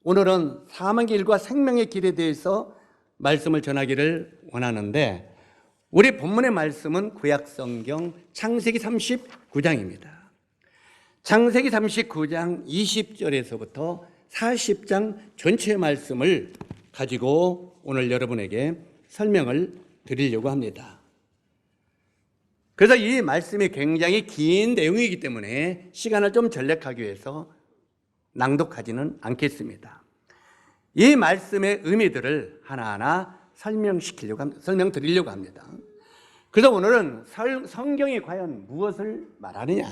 오늘은 사망의 길과 생명의 길에 대해서 말씀을 전하기를 원하는데, 우리 본문의 말씀은 구약성경 창세기 39장입니다. 창세기 39장 20절에서부터 40장 전체의 말씀을 가지고 오늘 여러분에게 설명을 드리려고 합니다. 그래서 이 말씀이 굉장히 긴 내용이기 때문에 시간을 좀 전략하기 위해서 낭독하지는 않겠습니다. 이 말씀의 의미들을 하나하나 설명드리려고 합니다. 그래서 오늘은 성경이 과연 무엇을 말하느냐,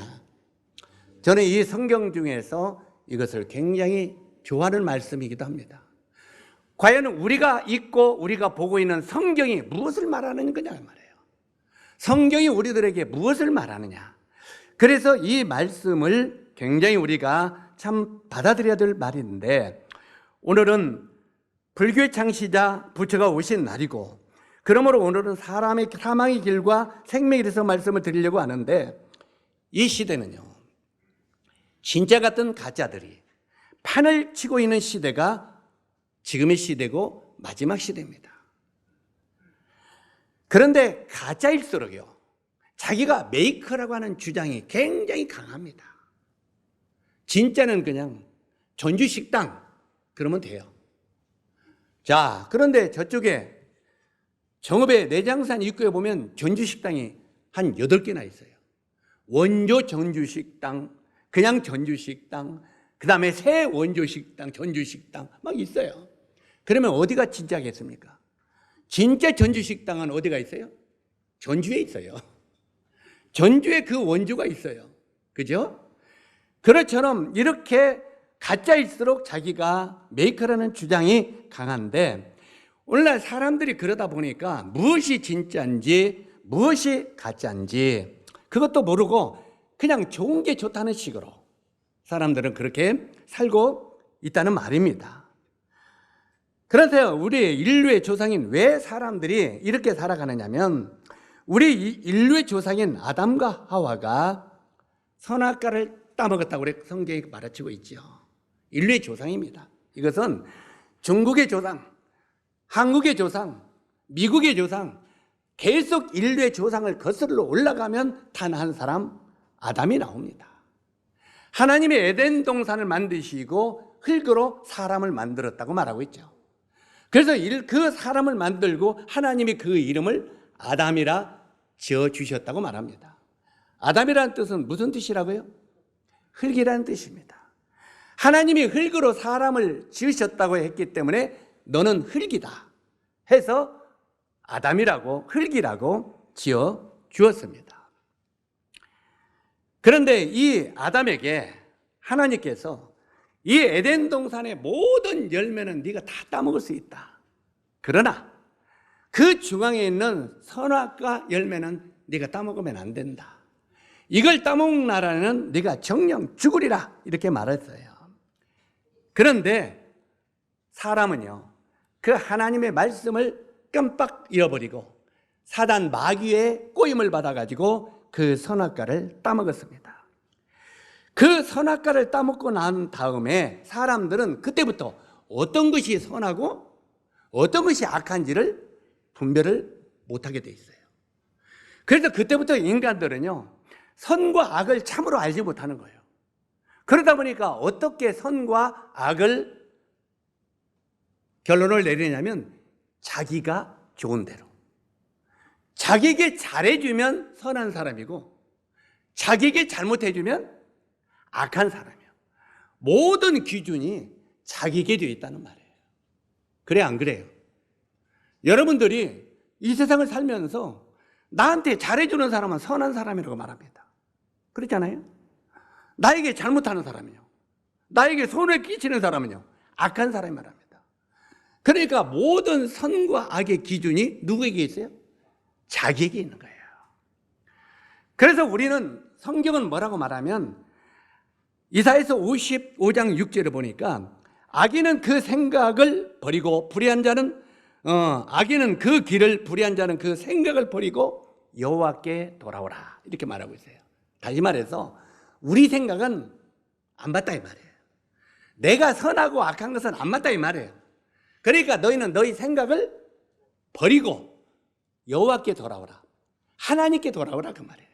저는 이 성경 중에서 이것을 굉장히 좋아하는 말씀이기도 합니다. 과연 우리가 읽고 우리가 보고 있는 성경이 무엇을 말하는 거냐 말이에요. 성경이 우리들에게 무엇을 말하느냐. 그래서 이 말씀을 굉장히 우리가 참 받아들여야 될 말인데, 오늘은 불교의 창시자 부처가 오신 날이고, 그러므로 오늘은 사람의 사망의 길과 생명에 대해서 말씀을 드리려고 하는데, 이 시대는요, 진짜 같은 가짜들이 판을 치고 있는 시대가 지금의 시대고 마지막 시대입니다. 그런데 가짜일수록요, 자기가 메이커라고 하는 주장이 굉장히 강합니다. 진짜는 그냥 전주식당 그러면 돼요. 자, 그런데 저쪽에 정읍의 내장산 입구에 보면 전주식당이 한 8개나 있어요. 원조 전주식당, 그냥 전주식당, 그 다음에 새 원조식당, 전주식당 막 있어요. 그러면 어디가 진짜겠습니까? 진짜 전주식당은 어디가 있어요? 전주에 있어요. 전주에 그 원조가 있어요. 그죠? 그것처럼 이렇게 가짜일수록 자기가 메이커라는 주장이 강한데, 오늘날 사람들이 그러다 보니까 무엇이 진짜인지 무엇이 가짜인지 그것도 모르고 그냥 좋은 게 좋다는 식으로 사람들은 그렇게 살고 있다는 말입니다. 그래서 우리 인류의 조상인 왜 사람들이 이렇게 살아가느냐면, 우리 인류의 조상인 아담과 하와가 선악과를 따먹었다고 성경이 말해주고 있죠. 인류의 조상입니다. 이것은 중국의 조상, 한국의 조상, 미국의 조상, 계속 인류의 조상을 거슬러 올라가면 단 한 사람, 아담이 나옵니다. 하나님이 에덴 동산을 만드시고 흙으로 사람을 만들었다고 말하고 있죠. 그래서 그 사람을 만들고 하나님이 그 이름을 아담이라 지어주셨다고 말합니다. 아담이라는 뜻은 무슨 뜻이라고요? 흙이라는 뜻입니다. 하나님이 흙으로 사람을 지으셨다고 했기 때문에 너는 흙이다 해서 아담이라고, 흙이라고 지어 주었습니다. 그런데 이 아담에게 하나님께서 이 에덴 동산의 모든 열매는 네가 다 따먹을 수 있다. 그러나 그 중앙에 있는 선악과 열매는 네가 따먹으면 안 된다. 이걸 따먹는 나라는 네가 정령 죽으리라, 이렇게 말했어요. 그런데 사람은요, 그 하나님의 말씀을 깜빡 잃어버리고 사단 마귀의 꼬임을 받아가지고 그 선악과를 따먹었습니다. 그 선악과를 따먹고 난 다음에 사람들은 그때부터 어떤 것이 선하고 어떤 것이 악한지를 분별을 못하게 돼 있어요. 그래서 그때부터 인간들은요, 선과 악을 참으로 알지 못하는 거예요. 그러다 보니까 어떻게 선과 악을 결론을 내리냐면, 자기가 좋은 대로, 자기에게 잘해주면 선한 사람이고 자기에게 잘못해주면 악한 사람이에요. 모든 기준이 자기에게 되어 있다는 말이에요. 그래 안 그래요? 여러분들이 이 세상을 살면서 나한테 잘해주는 사람은 선한 사람이라고 말합니다. 그렇잖아요? 나에게 잘못하는 사람이요, 나에게 손을 끼치는 사람은요, 악한 사람이 말합니다. 그러니까 모든 선과 악의 기준이 누구에게 있어요? 자기에게 있는 거예요. 그래서 우리는 성경은 뭐라고 말하면, 이사야서 55장 6절을 보니까 악인은 그 생각을 버리고 불의한 자는 악인은 그 길을, 불의한 자는 그 생각을 버리고 여호와께 돌아오라, 이렇게 말하고 있어요. 다시 말해서 우리 생각은 안 맞다 이 말이에요. 내가 선하고 악한 것은 안 맞다 이 말이에요. 그러니까 너희는 너희 생각을 버리고 여호와께 돌아오라. 하나님께 돌아오라 그 말이에요.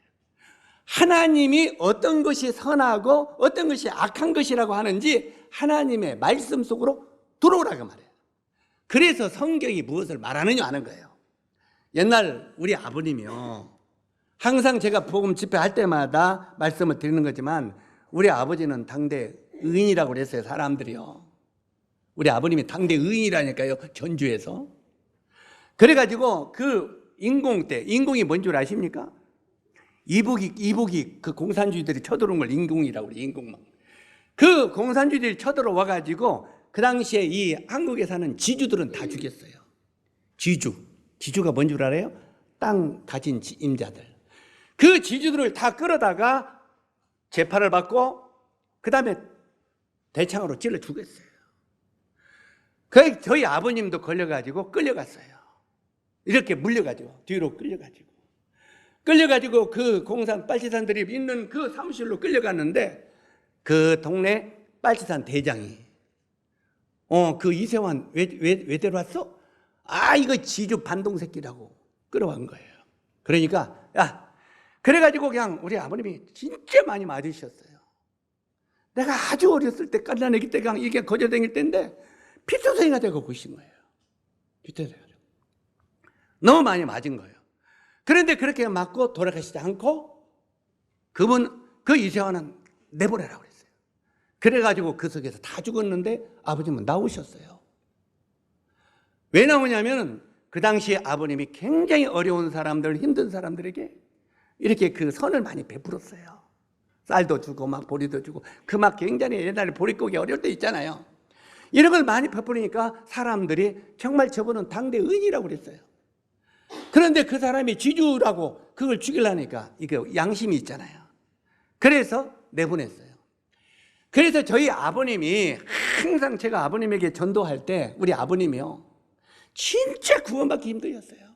하나님이 어떤 것이 선하고 어떤 것이 악한 것이라고 하는지 하나님의 말씀 속으로 들어오라 그 말이에요. 그래서 성경이 무엇을 말하느냐 하는 거예요. 옛날 우리 아버님이요, 항상 제가 복음 집회할 때마다 말씀을 드리는 거지만 우리 아버지는 당대 의인이라고 그랬어요. 사람들이요, 우리 아버님이 당대 의인이라니까요, 전주에서. 그래가지고 그 인공이 뭔 줄 아십니까? 이북이 그 공산주의들이 쳐들어온 걸 인공이라고 그래요. 인공망. 그 공산주의들이 쳐들어와가지고 그 당시에 이 한국에 사는 지주들은 다 죽였어요. 지주가 뭔 줄 알아요? 땅 가진 임자들. 그 지주들을 다 끌어다가 재판을 받고 그 다음에 대창으로 찔러 죽였어요. 저희 아버님도 걸려가지고 끌려갔어요. 이렇게 물려가지고 뒤로 끌려가지고 그 공산 빨치산들이 있는 그 사무실로 끌려갔는데 그 동네 빨치산 대장이 그 이세환 왜 데려왔어? 이거 지주 반동새끼라고 끌어간 거예요. 그러니까 그래가지고 그냥 우리 아버님이 진짜 많이 맞으셨어요. 내가 아주 어렸을 때 깐난애기 때 그냥 이게 거저댕일 때인데 피투성이가 되고 계신 거예요. 피투성이가 되고 너무 많이 맞은 거예요. 그런데 그렇게 맞고 돌아가시지 않고 그 이세환은 내보내라고 그랬어요. 그래가지고 그 속에서 다 죽었는데 아버님은 나오셨어요. 왜 나오냐면 그 당시에 아버님이 굉장히 어려운 사람들, 힘든 사람들에게 이렇게 그 선을 많이 베풀었어요. 쌀도 주고 막 보리도 주고 그 막 굉장히 옛날에 보릿고기 어려울 때 있잖아요. 이런 걸 많이 베푸니까 사람들이 정말 저분은 당대 의인이라고 그랬어요. 그런데 그 사람이 지주라고 그걸 죽이려니까 이게 양심이 있잖아요. 그래서 내보냈어요. 그래서 저희 아버님이 항상 제가 아버님에게 전도할 때 우리 아버님이요, 진짜 구원받기 힘드셨어요.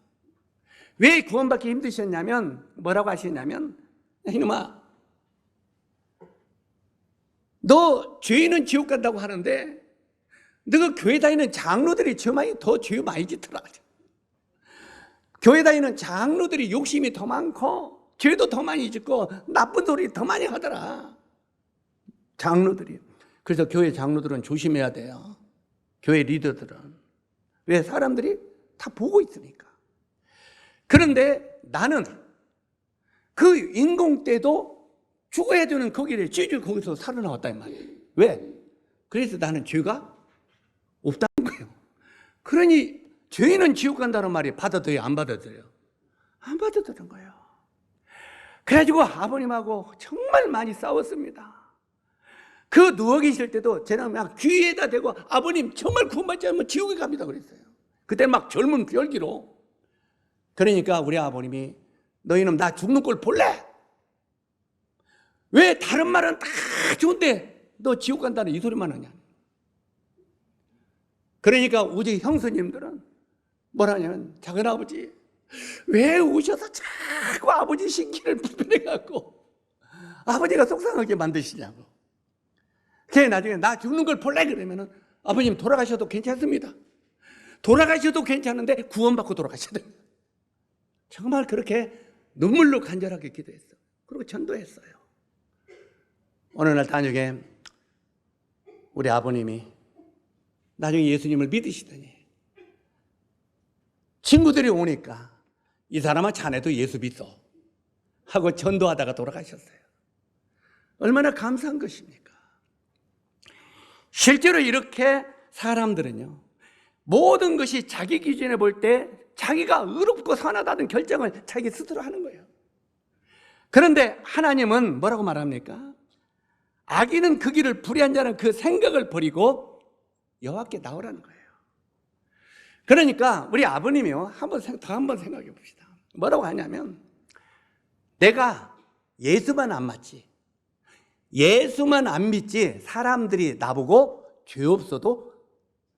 왜 구원받기 힘드셨냐면 뭐라고 하시냐면, 이놈아, 너 죄인은 지옥 간다고 하는데 너가 교회 다니는 장로들이 더 죄 많이 짓더라. 교회 다니는 장로들이 욕심이 더 많고 죄도 더 많이 짓고 나쁜 소리 더 많이 하더라, 장로들이. 그래서 교회 장로들은 조심해야 돼요. 교회 리더들은. 왜? 사람들이 다 보고 있으니까. 그런데 나는 그 인공 때도 죽어야 되는 거기를 찌질 거기서 살아나왔단 말이에요. 왜? 그래서 나는 죄가 없다는 거예요. 그러니 죄인은 지옥 간다는 말이 받아들여요, 안 받아들여요? 안 받아들인 거예요. 그래가지고 아버님하고 정말 많이 싸웠습니다. 그 누워 계실 때도 제가 막 귀에다 대고 아버님 정말 구원받지 않으면 지옥에 갑니다 그랬어요. 그때 막 젊은 열기로. 그러니까 우리 아버님이 너희는 나 죽는 꼴 볼래? 왜 다른 말은 다 좋은데 너 지옥 간다는 이 소리만 하냐? 그러니까 우리 형수님들은 뭐라냐면, 작은아버지 왜 오셔서 자꾸 아버지 신기를 불편해갖고 아버지가 속상하게 만드시냐고. 그래 나중에 나 죽는 걸 볼래? 그러면은 아버님 돌아가셔도 괜찮습니다. 돌아가셔도 괜찮은데 구원받고 돌아가셔야 됩니다. 정말 그렇게 눈물로 간절하게 기도했어요. 그리고 전도했어요. 어느 날 저녁에 우리 아버님이 나중에 예수님을 믿으시더니 친구들이 오니까 이 사람아 자네도 예수 믿어 하고 전도하다가 돌아가셨어요. 얼마나 감사한 것입니까? 실제로 이렇게 사람들은요, 모든 것이 자기 기준에 볼 때 자기가 의롭고 선하다는 결정을 자기 스스로 하는 거예요. 그런데 하나님은 뭐라고 말합니까? 악인은 그 길을 불의한 자는 그 생각을 버리고 여호와께 나오라는 거예요. 그러니까 우리 아버님이요, 더 한번 생각해 봅시다. 뭐라고 하냐면, 내가 예수만 안 맞지, 예수만 안 믿지 사람들이 나보고 죄 없어도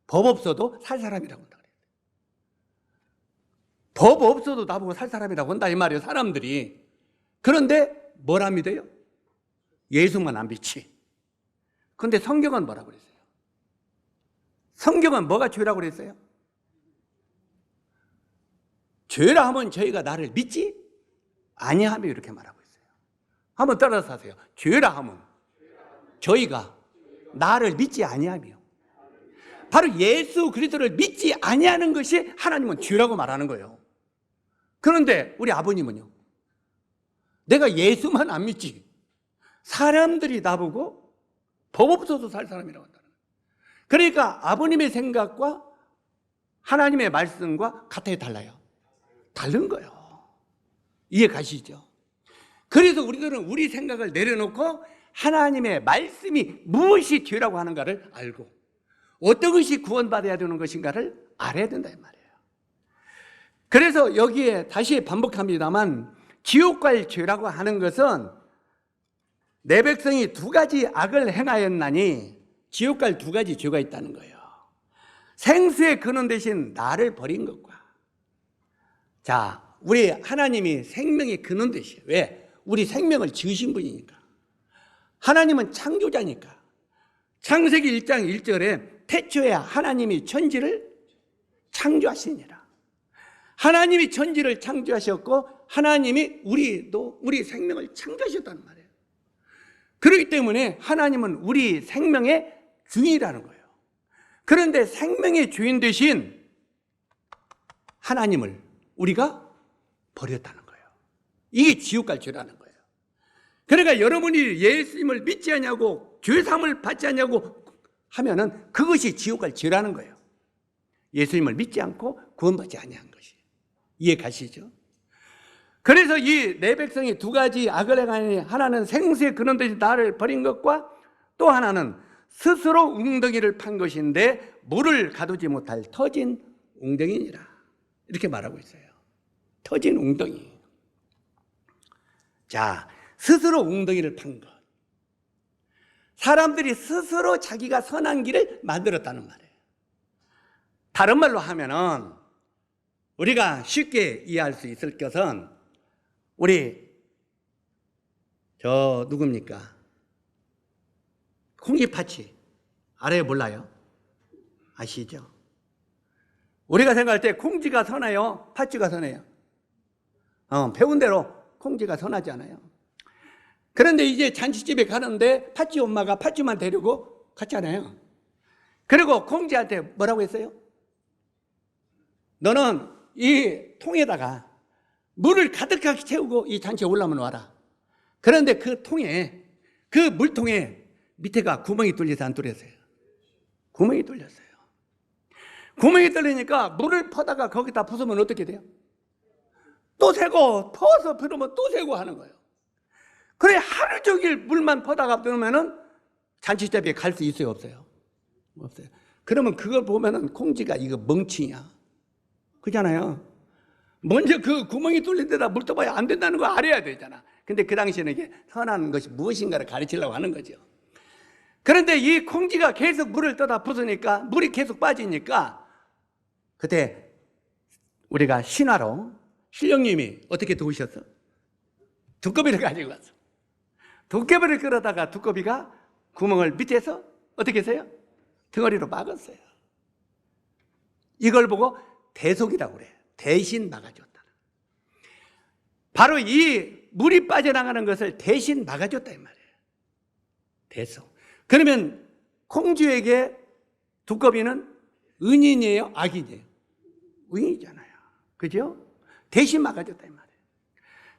법 없어도 살 사람이라고 한다 그래요. 법 없어도 나보고 살 사람이라고 한다 이 말이에요, 사람들이. 그런데 뭐라 믿어요? 예수만 안 믿지. 그런데 성경은 뭐라고 그랬어요? 성경은 뭐가 죄라고 그랬어요? 죄라 하면 저희가 나를 믿지 아니하며 이렇게 말하고 있어요. 한번 따라서 하세요. 죄라 하면 저희가 나를 믿지 아니하며. 바로 예수 그리스도를 믿지 아니하는 것이 하나님은 죄라고 말하는 거예요. 그런데 우리 아버님은요, 내가 예수만 안 믿지 사람들이 나보고 법 없어도 살 사람이라고 한다는 거예요. 그러니까 아버님의 생각과 하나님의 말씀과 같아요, 달라요? 다른 거예요. 이해 가시죠? 그래서 우리들은 우리 생각을 내려놓고 하나님의 말씀이 무엇이 죄라고 하는가를 알고 어떤 것이 구원받아야 되는 것인가를 알아야 된다 이 말이에요. 그래서 여기에 다시 반복합니다만 지옥 갈 죄라고 하는 것은 내 백성이 두 가지 악을 행하였나니 지옥 갈 두 가지 죄가 있다는 거예요. 생수의 근원 대신 나를 버린 것과, 자, 우리 하나님이 생명의 근원 되시요. 왜? 우리 생명을 지으신 분이니까. 하나님은 창조자니까. 창세기 1장 1절에 태초에 하나님이 천지를 창조하시니라. 하나님이 천지를 창조하셨고 하나님이 우리 생명을 창조하셨다는 말이에요. 그렇기 때문에 하나님은 우리 생명의 주인이라는 거예요. 그런데 생명의 주인 대신 하나님을 우리가 버렸다는 거예요. 이게 지옥 갈 죄라는 거예요. 그러니까 여러분이 예수님을 믿지 않냐고 죄사함을 받지 않냐고 하면은 그것이 지옥 갈 죄라는 거예요. 예수님을 믿지 않고 구원받지 아니한 것이. 이해 가시죠? 그래서 이 내 백성이 두 가지 악을 행하니 하나는 생수의 근원 대신 나를 버린 것과 또 하나는 스스로 웅덩이를 판 것인데 물을 가두지 못할 터진 웅덩이니라. 이렇게 말하고 있어요. 터진 웅덩이. 자, 스스로 웅덩이를 판 것. 사람들이 스스로 자기가 선한 길을 만들었다는 말이에요. 다른 말로 하면은 우리가 쉽게 이해할 수 있을 것은 우리 누굽니까? 콩쥐팥이 알아요, 몰라요? 아시죠? 우리가 생각할 때 콩쥐가 선해요, 팥쥐가 선해요? 배운 대로 콩쥐가 선하지 않아요. 그런데 이제 잔치집에 가는데 팥쥐 엄마가 팥쥐만 데리고 갔잖아요. 그리고 콩쥐한테 뭐라고 했어요? 너는 이 통에다가 물을 가득하게 채우고 이 잔치에 올라오면 와라. 그런데 그 통에, 그 물통에 밑에가 구멍이 뚫려서 안 뚫렸어요? 구멍이 뚫렸어요. 구멍이 뚫리니까 물을 퍼다가 거기다 부수면 어떻게 돼요? 또 새고, 퍼서 부으면 또 새고 하는 거예요. 그래 하루 종일 물만 퍼다가 부으면은 잔치집에 갈 수 있어요, 없어요? 없어요. 그러면 그걸 보면은 콩쥐가 이거 멍청이야. 그잖아요. 먼저 그 구멍이 뚫린 데다 물 떠봐야 안 된다는 거 알아야 되잖아. 근데 그 당시에는 이게 선한 것이 무엇인가를 가르치려고 하는 거죠. 그런데 이 콩쥐가 계속 물을 떠다 부으니까 물이 계속 빠지니까 그때 우리가 신화로 신령님이 어떻게 도우셨어? 두꺼비를 가지고 왔어. 두꺼비를 끌어다가 두꺼비가 구멍을 밑에서 어떻게 했어요? 덩어리로 막았어요. 이걸 보고 대속이라고 그래요. 대신 막아줬다. 바로 이 물이 빠져나가는 것을 대신 막아줬다 이 말이에요. 대속. 그러면 콩쥐에게 두꺼비는 은인이에요? 악인이에요? 은인이잖아요. 그죠? 대신 막아줬다 이 말이에요.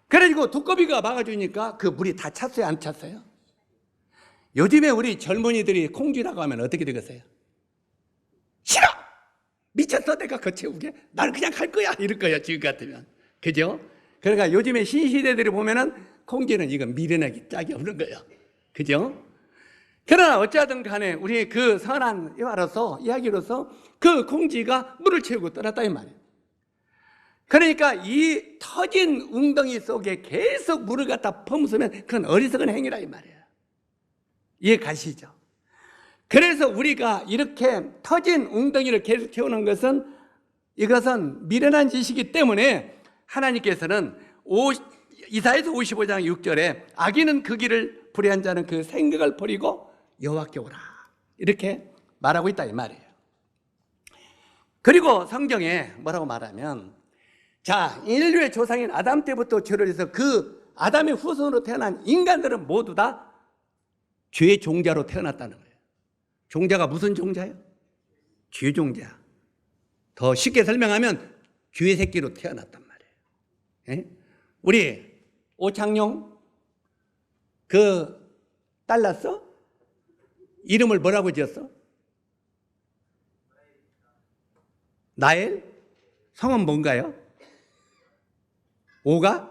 그래가지고 두꺼비가 막아주니까 그 물이 다 찼어요? 안 찼어요? 요즘에 우리 젊은이들이 콩쥐라고 하면 어떻게 되겠어요? 싫어! 미쳤어 내가 거채우게? 나는 그냥 갈 거야 이럴 거야 지금 같으면. 그죠? 그러니까 요즘에 신시대들이 보면은 콩쥐는 이건 미련하기 짝이 없는 거예요. 그죠? 그러나 어찌하든 간에 우리 그 선한 이야기로서 그 콩쥐가 물을 채우고 떠났다 이 말이에요. 그러니까 이 터진 웅덩이 속에 계속 물을 갖다 퍼무으면 그건 어리석은 행위라 이 말이에요. 이해 가시죠? 그래서 우리가 이렇게 터진 웅덩이를 계속 채우는 것은 이것은 미련한 짓이기 때문에 하나님께서는 이사야서 55장 6절에 악인은 그 길을 불의한 자는 그 생각을 버리고 여호와께 오라 이렇게 말하고 있다 이 말이에요. 그리고 성경에 뭐라고 말하면, 자, 인류의 조상인 아담 때부터 죄를 해서 그 아담의 후손으로 태어난 인간들은 모두 다 죄의 종자로 태어났다는 거예요. 종자가 무슨 종자예요? 죄 종자. 더 쉽게 설명하면 죄의 새끼로 태어났단 말이에요. 예? 우리 오창용 딸 낳았어? 이름을 뭐라고 지었어? 나엘? 성은 뭔가요? 오가?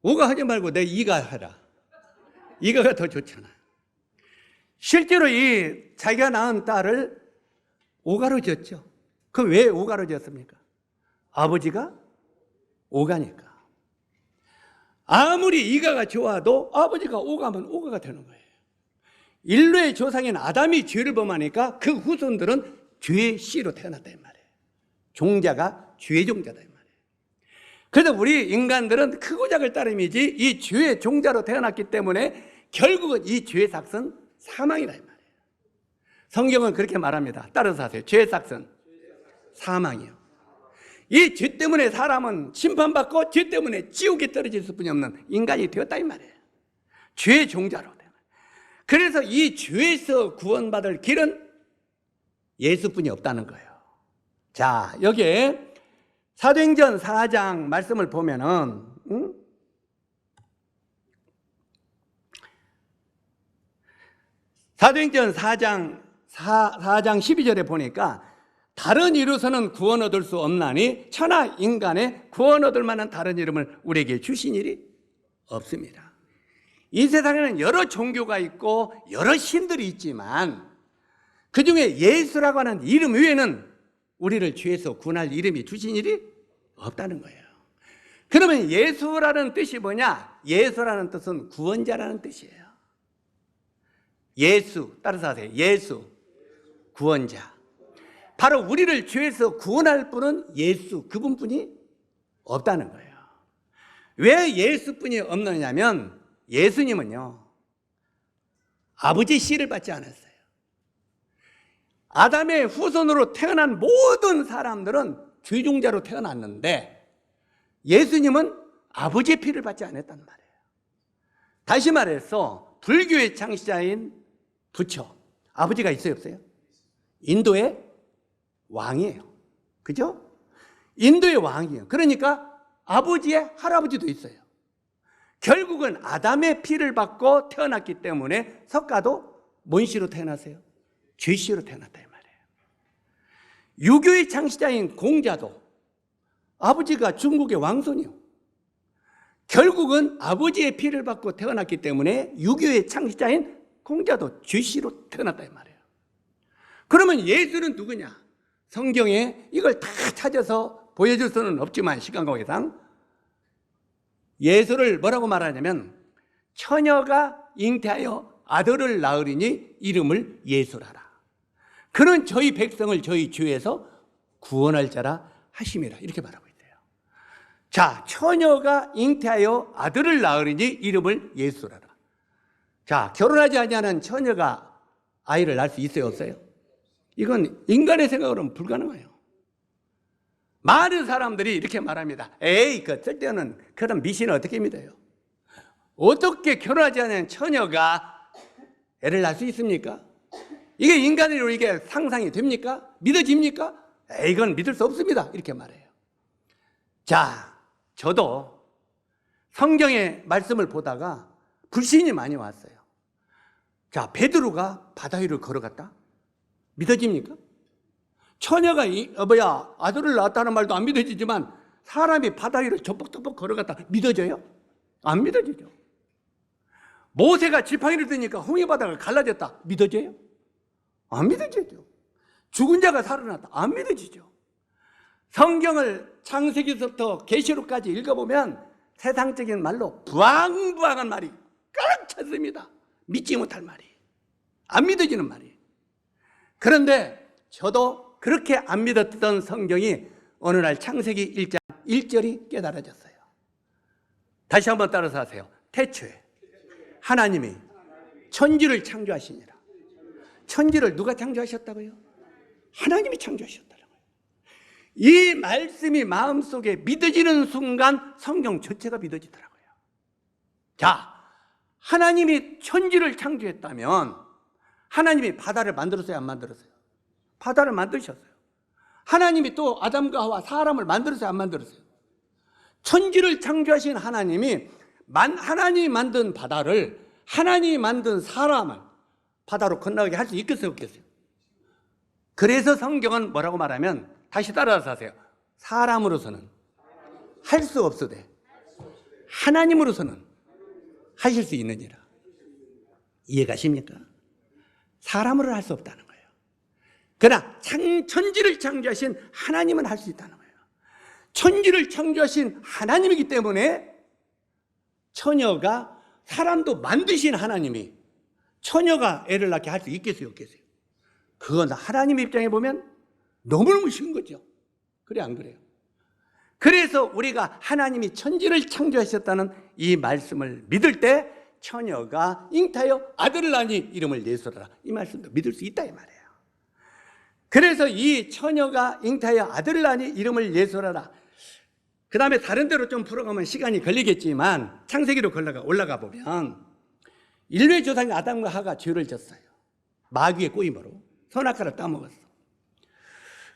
오가 하지 말고 내 이가 하라. 이가가 더 좋잖아. 실제로 이 자기가 낳은 딸을 오가로 지었죠. 그럼 왜 오가로 지었습니까? 아버지가 오가니까. 아무리 이가가 좋아도 아버지가 오가면 오가가 되는 거예요. 인류의 조상인 아담이 죄를 범하니까 그 후손들은 죄의 씨로 태어났다 이 말이에요. 종자가 죄의 종자다 이 말이에요. 그래서 우리 인간들은 크고 작을 따름이지 이 죄의 종자로 태어났기 때문에 결국은 이 죄의 삭은 사망이다 이 말이에요. 성경은 그렇게 말합니다. 따라서 하세요. 죄의 삭은 사망이요. 이 죄 때문에 사람은 심판받고 죄 때문에 지옥에 떨어질 수뿐이 없는 인간이 되었다 이 말이에요. 죄의 종자로. 그래서 이 죄에서 구원받을 길은 예수뿐이 없다는 거예요. 자, 여기에 사도행전 4장 말씀을 보면은 사도행전 4장 12절에 보니까 다른 이로서는 구원 얻을 수 없나니 천하 인간의 구원 얻을 만한 다른 이름을 우리에게 주신 일이 없습니다. 이 세상에는 여러 종교가 있고 여러 신들이 있지만 그중에 예수라고 하는 이름 외에는 우리를 죄에서 구원할 이름이 주신 일이 없다는 거예요. 그러면 예수라는 뜻이 뭐냐? 예수라는 뜻은 구원자라는 뜻이에요. 예수, 따라서 하세요. 예수, 구원자. 바로 우리를 죄에서 구원할 분은 예수, 그분뿐이 없다는 거예요. 왜 예수뿐이 없느냐면 예수님은요, 아버지 씨를 받지 않았어요. 아담의 후손으로 태어난 모든 사람들은 죄종자로 태어났는데 예수님은 아버지의 피를 받지 않았단 말이에요. 다시 말해서 불교의 창시자인 부처, 아버지가 있어요, 없어요? 인도의 왕이에요. 그죠? 인도의 왕이에요. 그러니까 아버지의 할아버지도 있어요. 결국은 아담의 피를 받고 태어났기 때문에 석가도 뭔 씨로 태어났어요? 죄 씨로 태어났다 이 말이에요. 유교의 창시자인 공자도 아버지가 중국의 왕손이요. 결국은 아버지의 피를 받고 태어났기 때문에 유교의 창시자인 공자도 죄 씨로 태어났다 이 말이에요. 그러면 예수는 누구냐? 성경에 이걸 다 찾아서 보여줄 수는 없지만 시간 관계상 예수를 뭐라고 말하냐면 처녀가 잉태하여 아들을 낳으리니 이름을 예수라라. 그는 저희 백성을 저희 죄에서 구원할 자라 하심이라. 이렇게 말하고 있대요. 자, 처녀가 잉태하여 아들을 낳으리니 이름을 예수라라. 자, 결혼하지 아니하는 처녀가 아이를 낳을 수 있어요, 없어요? 이건 인간의 생각으로는 불가능해요. 많은 사람들이 이렇게 말합니다. 에이, 그 쓸데없는 그런 미신을 어떻게 믿어요? 어떻게 결혼하지 않은 처녀가 애를 낳을 수 있습니까? 이게 인간으로 이게 상상이 됩니까? 믿어집니까? 에이, 이건 믿을 수 없습니다. 이렇게 말해요. 자, 저도 성경의 말씀을 보다가 불신이 많이 왔어요. 자, 베드로가 바다 위를 걸어갔다? 믿어집니까? 처녀가 아들을 낳았다는 말도 안 믿어지지만 사람이 바다 위를 저벅저벅 걸어갔다 믿어져요? 안 믿어지죠. 모세가 지팡이를 드니까 홍해바다가 갈라졌다 믿어져요? 안 믿어지죠. 죽은 자가 살아났다 안 믿어지죠. 성경을 창세기부터 계시록까지 읽어보면 세상적인 말로 부황부황한 말이 꽉 찼습니다. 믿지 못할 말이, 안 믿어지는 말이. 그런데 저도 그렇게 안 믿었던 성경이 어느 날 창세기 1장 1절이 깨달아졌어요. 다시 한번 따라서 하세요. 태초에 하나님이 천지를 창조하시니라. 천지를 누가 창조하셨다고요? 하나님이 창조하셨다는 거예요. 이 말씀이 마음속에 믿어지는 순간 성경 전체가 믿어지더라고요. 자, 하나님이 천지를 창조했다면 하나님이 바다를 만들었어요, 안 만들었어요? 바다를 만드셨어요. 하나님이 또 아담과 하와 사람을 만들었어요, 안 만들었어요? 천지를 창조하신 하나님이 하나님이 만든 바다를, 하나님이 만든 사람을 바다로 건너게 할 수 있겠어요, 없겠어요? 그래서 성경은 뭐라고 말하면, 다시 따라서 하세요. 사람으로서는 할 수 없으되 하나님으로서는 하실 수 있느니라. 이해가십니까? 사람으로는 할 수 없다는 거예요. 그러나 천지를 창조하신 하나님은 할 수 있다는 거예요. 천지를 창조하신 하나님이기 때문에 처녀가, 사람도 만드신 하나님이 처녀가 애를 낳게 할 수 있겠어요, 없겠어요? 그건 하나님의 입장에 보면 너무너무 쉬운 거죠. 그래, 안 그래요? 그래서 우리가 하나님이 천지를 창조하셨다는 이 말씀을 믿을 때 처녀가 잉타하여 아들을 낳으니 이름을 예수라, 이 말씀도 믿을 수 있다 이 말이에요. 그래서 이 처녀가 잉타하여 아들을 낳으니 이름을 예수라라. 그 다음에 다른 데로 좀 풀어가면 시간이 걸리겠지만 창세기로 올라가 보면 인류의 조상 아담과 하가 죄를 졌어요. 마귀의 꼬임으로 선악과를 따먹었어.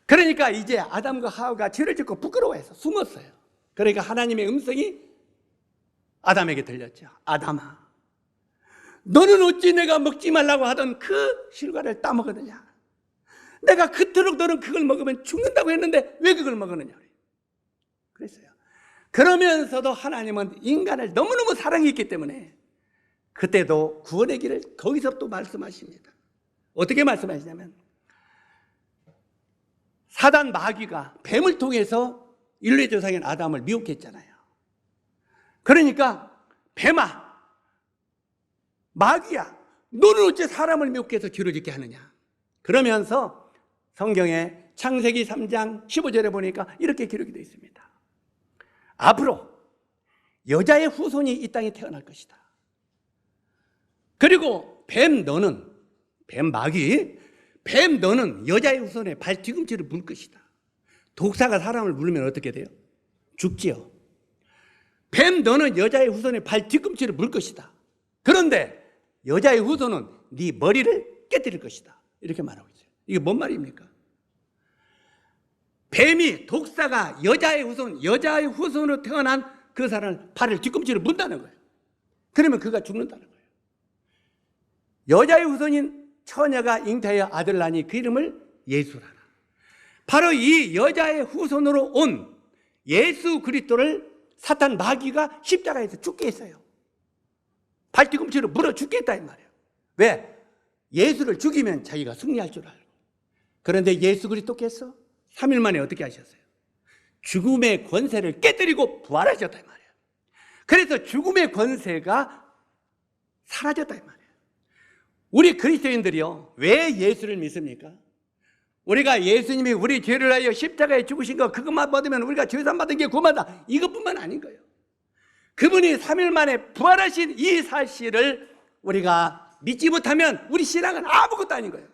그러니까 이제 아담과 하와가 죄를 짓고 부끄러워해서 숨었어요. 그러니까 하나님의 음성이 아담에게 들렸죠. 아담아, 너는 어찌 내가 먹지 말라고 하던 그 실과를 따먹었느냐? 내가 그토록 너는 그걸 먹으면 죽는다고 했는데 왜 그걸 먹었느냐? 그랬어요. 그러면서도 하나님은 인간을 너무너무 사랑했기 때문에 그때도 구원의 길을 거기서 또 말씀하십니다. 어떻게 말씀하시냐면, 사단 마귀가 뱀을 통해서 인류의 조상인 아담을 미혹했잖아요. 그러니까 뱀아, 마귀야, 너는 어째 사람을 미혹해서 죄를 짓게 하느냐? 그러면서 성경에 창세기 3장 15절에 보니까 이렇게 기록이 되어 있습니다. 앞으로 여자의 후손이 이 땅에 태어날 것이다. 그리고 뱀 너는 여자의 후손의 발 뒤꿈치를 물 것이다. 독사가 사람을 물으면 어떻게 돼요? 죽지요. 뱀 너는 여자의 후손의 발 뒤꿈치를 물 것이다. 그런데 여자의 후손은 네 머리를 깨뜨릴 것이다. 이렇게 말하고 있어요. 이게 뭔 말입니까? 뱀이, 독사가 여자의 후손으로 태어난 그 사람을 발을 뒤꿈치를 문다는 거예요. 그러면 그가 죽는다는 거예요. 여자의 후손인 처녀가 잉타하여 아들을 낳으니 그 이름을 예수라라. 바로 이 여자의 후손으로 온 예수 그리스도를 사탄 마귀가 십자가에서 죽게 했어요. 발 뒤꿈치로 물어 죽게 했다 이 말이에요. 왜? 예수를 죽이면 자기가 승리할 줄 알고. 그런데 예수 그리스도께서 3일 만에 어떻게 하셨어요? 죽음의 권세를 깨뜨리고 부활하셨다 이 말이에요. 그래서 죽음의 권세가 사라졌다 이 말이에요. 우리 그리스도인들이요, 왜 예수를 믿습니까? 우리가 예수님이 우리 죄를 하여 십자가에 죽으신 거 그것만 받으면 우리가 죄산 받은 게 구원받아, 이것뿐만 아닌 거예요. 그분이 3일 만에 부활하신 이 사실을 우리가 믿지 못하면 우리 신앙은 아무것도 아닌 거예요.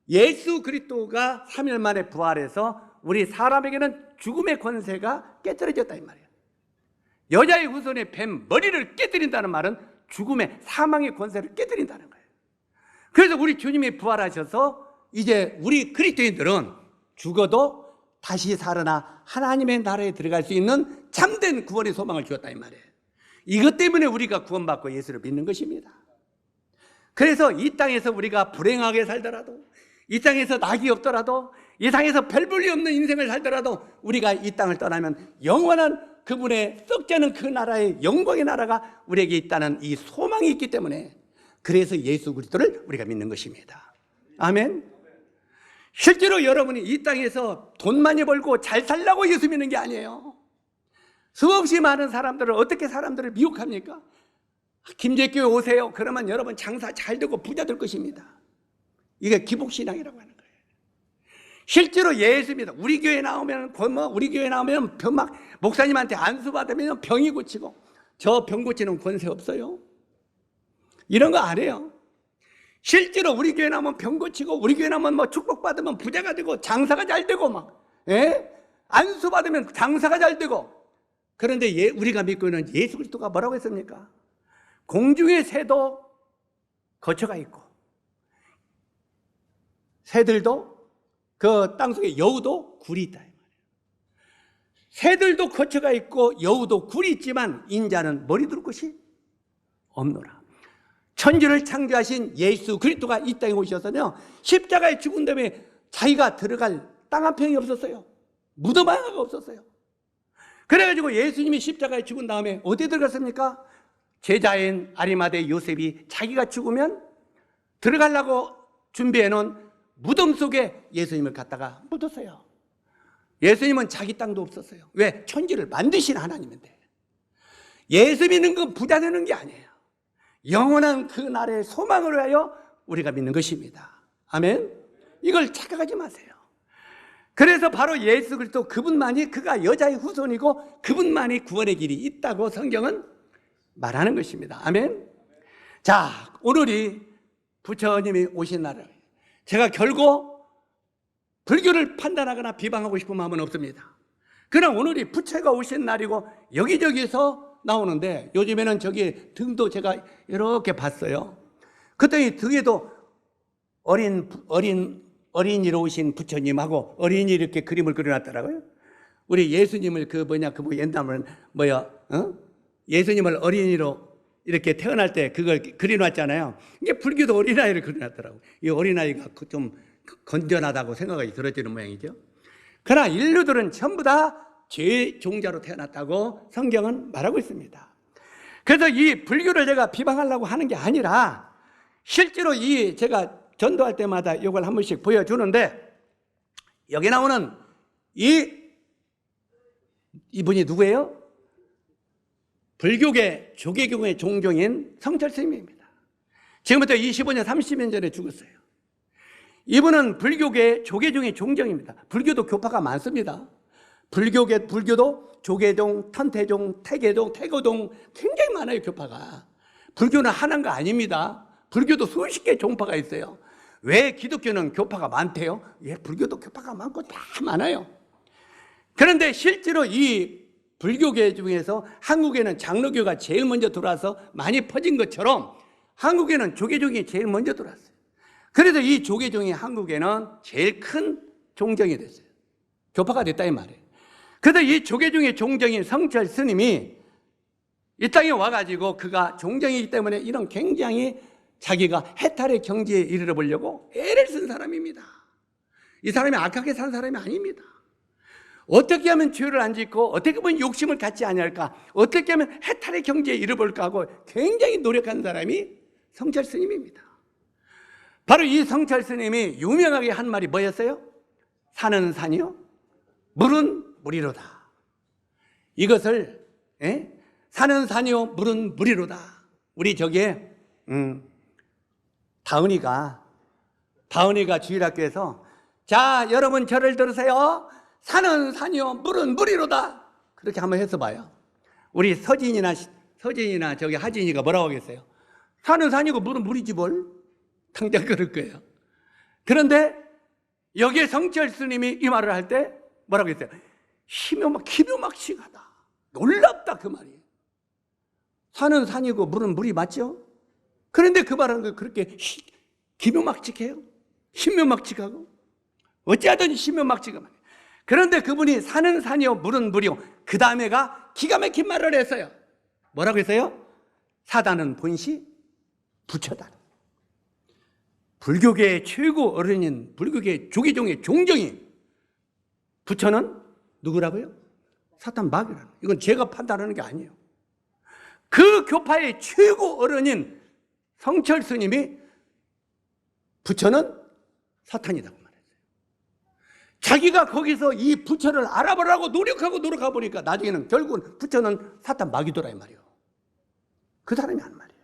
예수 그리스도가 3일 만에 부활해서 우리 사람에게는 죽음의 권세가 깨뜨려졌다 이 말이에요. 여자의 후손의 뱀 머리를 깨뜨린다는 말은 죽음의, 사망의 권세를 깨뜨린다는 거예요. 그래서 우리 주님이 부활하셔서 이제 우리 그리스도인들은 죽어도 다시 살아나 하나님의 나라에 들어갈 수 있는 참된 구원의 소망을 주었다 이 말이에요. 이것 때문에 우리가 구원받고 예수를 믿는 것입니다. 그래서 이 땅에서 우리가 불행하게 살더라도, 이 땅에서 낙이 없더라도, 이 땅에서 별 볼일 없는 인생을 살더라도 우리가 이 땅을 떠나면 영원한 그분의 썩지 않은 그 나라의 영광의 나라가 우리에게 있다는 이 소망이 있기 때문에, 그래서 예수 그리스도를 우리가 믿는 것입니다. 아멘. 실제로 여러분이 이 땅에서 돈 많이 벌고 잘 살라고 예수 믿는 게 아니에요. 수없이 많은 사람들을, 어떻게 사람들을 미혹합니까? 김제교회 오세요. 그러면 여러분 장사 잘 되고 부자 될 것입니다. 이게 기복신앙이라고 하는 거예요. 실제로 예수 믿어. 우리 교회 나오면 막 목사님한테 안수 받으면 병이 고치고, 저 병 고치는 권세 없어요. 이런 거 안 해요. 실제로 우리 교회 나오면 병 고치고, 우리 교회 나오면 뭐 축복받으면 부자가 되고 장사가 잘 되고 막 예? 안수 받으면 장사가 잘 되고. 그런데 우리가 믿고 있는 예수 그리스도가 뭐라고 했습니까? 공중의 새도 거처가 있고 새들도 그 땅속에 여우도 굴이 있다. 새들도 거처가 있고 여우도 굴이 있지만 인자는 머리 둘 곳이 없노라. 천지를 창조하신 예수 그리스도가 이 땅에 오셔서요, 십자가에 죽은 다음에 자기가 들어갈 땅 한 평이 없었어요. 무덤 하나가 없었어요. 그래가지고 예수님이 십자가에 죽은 다음에 어디에 들어갔습니까? 제자인 아리마대 요셉이 자기가 죽으면 들어가려고 준비해놓은 무덤 속에 예수님을 갖다가 묻었어요. 예수님은 자기 땅도 없었어요. 왜? 천지를 만드신 하나님인데. 예수 믿는 건 부자 되는 게 아니에요. 영원한 그 날의 소망을 위하여 우리가 믿는 것입니다. 아멘. 이걸 착각하지 마세요. 그래서 바로 예수 그리스도 그분만이, 그가 여자의 후손이고 그분만이 구원의 길이 있다고 성경은 말하는 것입니다. 아멘. 자, 오늘이 부처님이 오신 날을 제가 결국 불교를 판단하거나 비방하고 싶은 마음은 없습니다. 그러나 오늘이 부처가 오신 날이고 여기저기서 나오는데, 요즘에는 저기 등도 제가 이렇게 봤어요. 그랬더니 등에도 어린이로 오신 부처님하고 어린이 이렇게 그림을 그려놨더라고요. 우리 예수님을 옛날에는 예수님을 어린이로 이렇게 태어날 때 그걸 그려놨잖아요. 이게 불교도 어린아이를 그려놨더라고요. 이 어린아이가 좀 건전하다고 생각이 들어지는 모양이죠. 그러나 인류들은 전부 다 죄의 종자로 태어났다고 성경은 말하고 있습니다. 그래서 이 불교를 제가 비방하려고 하는 게 아니라, 실제로 제가 전도할 때마다 이걸 한 번씩 보여주는데, 여기 나오는 이분이 누구예요? 불교계 조계종의 종종인 성철 스님입니다. 지금부터 25년 30년 전에 죽었어요. 이분은 불교계 조계종의 종종입니다. 불교도 교파가 많습니다. 불교도 조계종, 천태종, 태계종, 태거종 굉장히 많아요. 교파가. 불교는 하나인 거 아닙니다. 불교도 수십 개 종파가 있어요. 왜 기독교는 교파가 많대요? 예, 불교도 교파가 많고 다 많아요. 그런데 실제로 이 불교계 중에서 한국에는 장로교가 제일 먼저 들어와서 많이 퍼진 것처럼 한국에는 조계종이 제일 먼저 들어왔어요. 그래서 이 조계종이 한국에는 제일 큰 종정이 됐어요. 교파가 됐다 이 말이에요. 그래서 이 조계종의 종정인 성철 스님이 이 땅에 와가지고, 그가 종정이기 때문에 이런 굉장히 자기가 해탈의 경지에 이르러 보려고 애를 쓴 사람입니다. 이 사람이 악하게 산 사람이 아닙니다. 어떻게 하면 죄를 안 짓고 어떻게 하면 욕심을 갖지 아니할까, 어떻게 하면 해탈의 경지에 이르볼까 하고 굉장히 노력한 사람이 성철 스님입니다. 바로 이 성철 스님이 유명하게 한 말이 뭐였어요? 산은 산이요, 물은 물이로다. 이것을 산은 산이요, 물은 물이로다. 우리 저기에 다은이가 주일학교에서, 자 여러분 저를 들으세요. 산은 산이요, 물은 물이로다. 그렇게 한번 해서 봐요. 우리 서진이나 저기 하진이가 뭐라고 하겠어요? 산은 산이고 물은 물이지 뭘. 당장 그럴 거예요. 그런데 여기에 성철 스님이 이 말을 할 때 뭐라고 했어요? 기묘막측하다. 놀랍다 그 말이에요. 산은 산이고 물은 물이 맞죠? 그런데 그 말하는 거 그렇게 기묘막측해요? 신묘막측하고? 어찌하든지 신묘막측하고. 그런데 그분이 산은 산이요, 물은 물이요, 그 다음에가 기가 막힌 말을 했어요. 뭐라고 했어요? 사단은 본시 부처다. 불교계의 최고 어른인 불교계 조계종의 종정인 부처는 누구라고요? 사탄 마귀라는. 이건 제가 판단하는 게 아니에요. 그 교파의 최고 어른인 성철 스님이 부처는 사탄이라고 말했어요. 자기가 거기서 이 부처를 알아보라고 노력하고 보니까 나중에는 결국은 부처는 사탄 마귀더라 이 말이에요. 그 사람이 한 말이에요.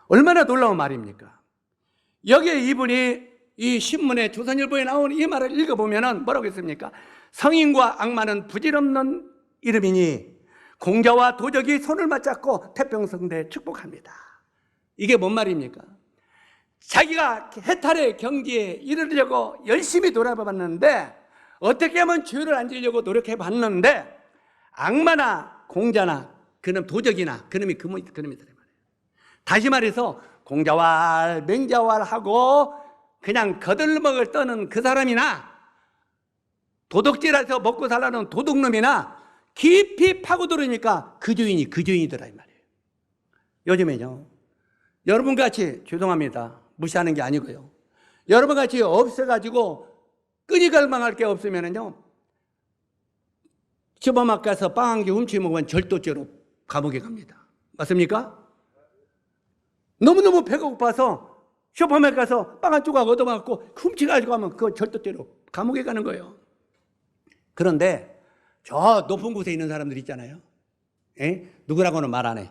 얼마나 놀라운 말입니까? 여기에 이분이 이 신문에 조선일보에 나오는 이 말을 읽어보면 뭐라고 했습니까? 성인과 악마는 부질없는 이름이니 공자와 도적이 손을 맞잡고 태평성대 축복합니다. 이게 뭔 말입니까? 자기가 해탈의 경지에 이르려고 열심히 돌아봤는데 어떻게 하면 죄를 안 지려고 노력해 봤는데 악마나 공자나 그놈 도적이나 그놈이더란 말이에요. 다시 말해서 공자왈 맹자왈하고 그냥 거들먹을 떠는 그 사람이나 도둑질해서 먹고 살라는 도둑놈이나 깊이 파고들으니까 그 주인이더라 이 말이에요. 요즘에요, 여러분같이, 죄송합니다, 무시하는 게 아니고요, 여러분같이 없어가지고 끈이갈망할 게 없으면요, 슈퍼마켓 가서 빵 한 개 훔쳐 먹으면 절도죄로 감옥에 갑니다. 맞습니까? 너무너무 배가 고파서 슈퍼마켓 가서 빵 한 조각 얻어먹고 훔쳐가지고 가면 그거 절도죄로 감옥에 가는 거예요. 그런데 저 높은 곳에 있는 사람들 있잖아요. 누구라고는 말 안 해.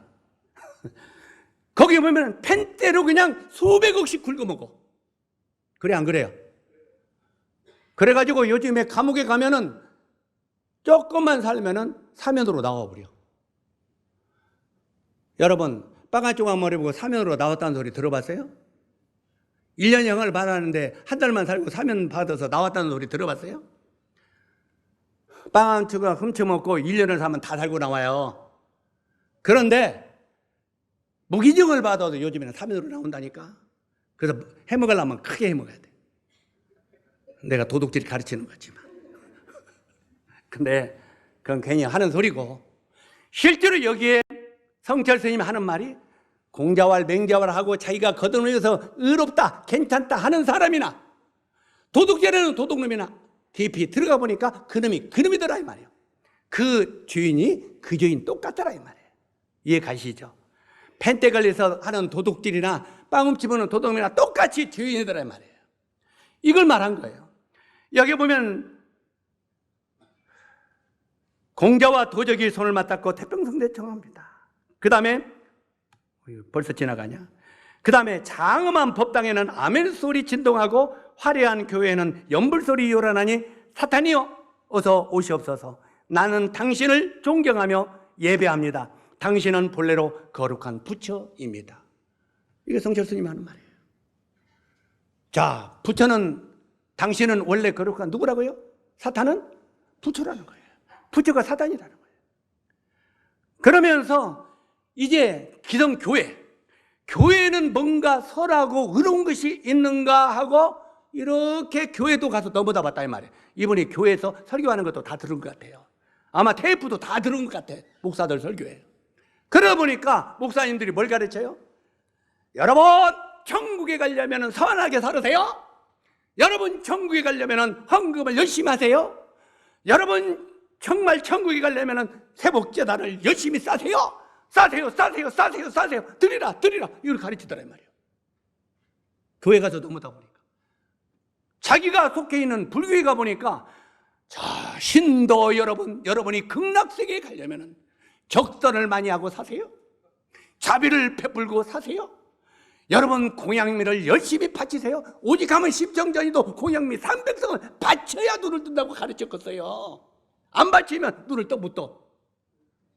거기 보면 펜대로 그냥 수백억씩 긁어먹어. 그래 안 그래요? 그래가지고 요즘에 감옥에 가면은 조금만 살면은 사면으로 나와버려. 여러분, 빵 한 조각 머리 보고 사면으로 나왔다는 소리 들어봤어요? 1년형을 받았는데 한 달만 살고 사면 받아서 나왔다는 소리 들어봤어요? 빵 한 조각 훔쳐먹고 1년을 살면 다 살고 나와요. 그런데 무기징역을 받아도 요즘에는 사면으로 나온다니까. 그래서 해먹으려면 크게 해먹어야 돼. 내가 도둑질 가르치는 거지만. 근데 그건 괜히 하는 소리고, 실제로 여기에 성철 스님이 하는 말이 공자왈 맹자왈 하고 자기가 거듭나서 의롭다 괜찮다 하는 사람이나 도둑질하는 도둑놈이나 깊이 들어가 보니까 그놈이더라 이 말이에요. 그 주인 똑같더라 이 말이에요. 이해 가시죠? 펜대 걸려서 하는 도둑질이나 빵 훔치는 도둑놈이나 똑같이 주인이더라 이 말이에요. 이걸 말한 거예요. 여기 보면 공자와 도적이 손을 맞잡고 태평성대 청합니다. 그 다음에 벌써 지나가냐? 그 다음에 장엄한 법당에는 아멘 소리 진동하고 화려한 교회에는 연불 소리 요란하니 사탄이여 어서 오시옵소서. 나는 당신을 존경하며 예배합니다. 당신은 본래로 거룩한 부처입니다. 이게 성철 스님이 하는 말이에요. 자, 부처는, 당신은 원래 거룩한 누구라고요? 사탄은 부처라는 거예요. 부처가 사단이라는 거예요. 그러면서 이제 교회는 뭔가 설하고 의로운 것이 있는가 하고 이렇게 교회도 가서 넘어다 봤다 이 말이에요. 이분이 교회에서 설교하는 것도 다 들은 것 같아요. 아마 테이프도 다 들은 것 같아. 목사들 설교에. 그러다 보니까 목사님들이 뭘 가르쳐요? 여러분, 천국에 가려면 선하게 살으세요. 여러분, 천국에 가려면 헌금을 열심히 하세요. 여러분, 정말 천국에 가려면 세복제단을 열심히 싸세요. 싸세요. 드리라. 이걸 가르치더라 이 말이에요. 교회 가서 넘어다 보니까 자기가 속해 있는 불교에 가 보니까, 자, 신도 여러분이 극락세계에 가려면 적선을 많이 하고 사세요. 자비를 베풀고 사세요. 여러분, 공양미를 열심히 바치세요. 오직 하면 십정전이도 공양미 300성을 바쳐야 눈을 뜬다고 가르쳤겠어요. 안 바치면 눈을 떠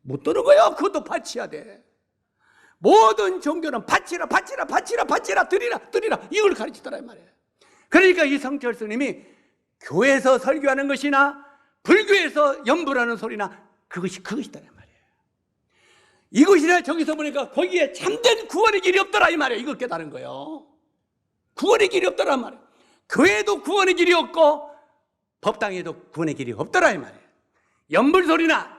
못 뜨는 거예요. 그것도 바쳐야 돼. 모든 종교는 바치라, 드리라 이걸 가르치더라 이 말이에요. 그러니까 이 성철 스님이 교회에서 설교하는 것이나 불교에서 연불하는 소리나 그것이더라 이 말이에요. 이것이나 저기서 보니까 거기에 참된 구원의 길이 없더라 이 말이에요. 이걸 깨달은 거예요. 구원의 길이 없더라 이 말이에요. 교회도 구원의 길이 없고 법당에도 구원의 길이 없더라 이 말이에요. 연불 소리나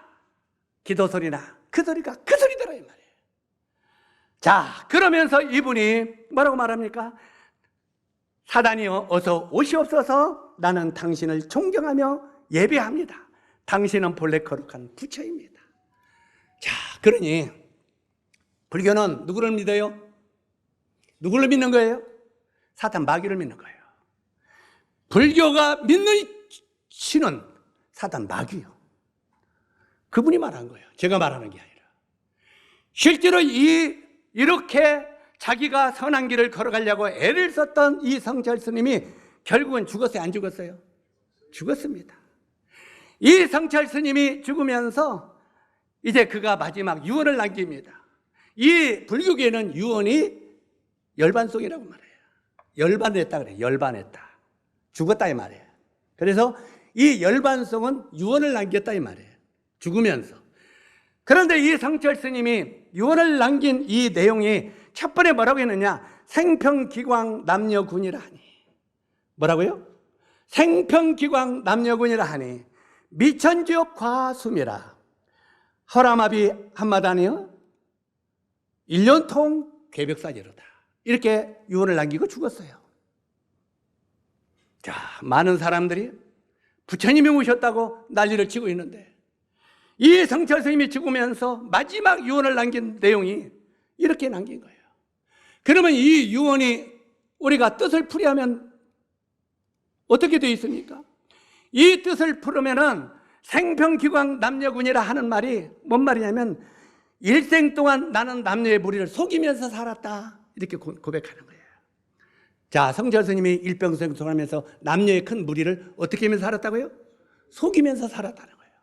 기도 소리나 그 소리더라 이 말이에요. 자, 그러면서 이분이 뭐라고 말합니까? 사단이여 어서 오시옵소서. 나는 당신을 존경하며 예배합니다. 당신은 본래 거룩한 부처입니다. 자, 그러니 불교는 누구를 믿어요? 누구를 믿는 거예요? 사탄 마귀를 믿는 거예요. 불교가 믿는 신은 사탄 마귀요. 그분이 말한 거예요. 제가 말하는 게 아니라. 실제로 이렇게 자기가 선한 길을 걸어가려고 애를 썼던 이 성철 스님이 결국은 죽었어요? 안 죽었어요? 죽었습니다. 이 성철 스님이 죽으면서 이제 그가 마지막 유언을 남깁니다. 이 불교계는 유언이 열반송이라고 말해요. 열반했다 그래요. 열반했다. 죽었다 이 말이에요. 그래서 이 열반송은 유언을 남겼다 이 말이에요. 죽으면서. 그런데 이 성철 스님이 유언을 남긴 이 내용이 첫 번에 뭐라고 했느냐? 생평기광 남녀군이라 하니. 뭐라고요? 생평기광 남녀군이라 하니 미천지업 과수미라. 허라마비 한마다니요 1년통 괴벽사지로다. 이렇게 유언을 남기고 죽었어요. 자, 많은 사람들이 부처님이 오셨다고 난리를 치고 있는데 이 성철 스님이 죽으면서 마지막 유언을 남긴 내용이 이렇게 남긴 거예요. 그러면 이 유언이 우리가 뜻을 풀이하면 어떻게 되어 있습니까? 이 뜻을 풀으면은 생평기광 남녀군이라 하는 말이 뭔 말이냐면 일생 동안 나는 남녀의 무리를 속이면서 살았다. 이렇게 고백하는 거예요. 자, 성철 스님이 일평생 동안하면서 남녀의 큰 무리를 어떻게 하면서 살았다고요? 속이면서 살았다는 거예요.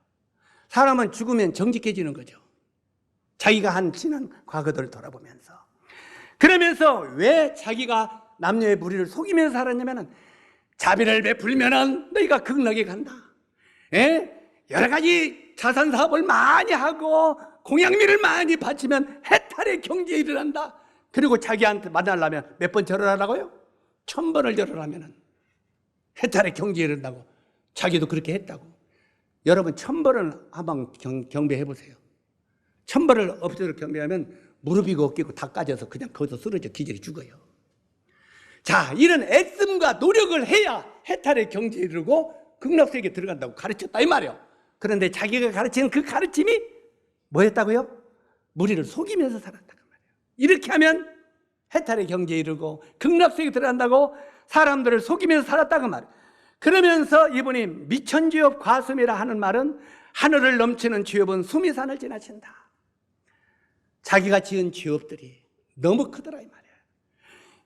사람은 죽으면 정직해지는 거죠. 자기가 한 지난 과거들을 돌아보면서. 그러면서 왜 자기가 남녀의 무리를 속이면서 살았냐면은 자비를 베풀면은 너희가 극락에 간다. 여러 가지 자산 사업을 많이 하고 공양미를 많이 바치면 해탈의 경지에 이르란다. 그리고 자기한테 만나려면 몇 번 절하라고요? 1000번을 절하라면 해탈의 경지에 이른다고. 자기도 그렇게 했다고. 여러분 1000번을 한번 경배해 보세요. 1000번을 엎드려 경배하면 무릎이 꺾이고 다 까져서 그냥 거기서 쓰러져 기절이 죽어요. 자, 이런 애씀과 노력을 해야 해탈의 경지에 이르고 극락세계에 들어간다고 가르쳤다 이 말이에요. 그런데 자기가 가르치는 그 가르침이 뭐였다고요? 무리를 속이면서 살았다고 말이에요. 이렇게 하면 해탈의 경지에 이르고 극락세계에 들어간다고 사람들을 속이면서 살았다고 말이에요. 그러면서 이분이 미천지업 과수미라 하는 말은 하늘을 넘치는 지업은 수미산을 지나친다. 자기가 지은 지업들이 너무 크더라 이 말이에요.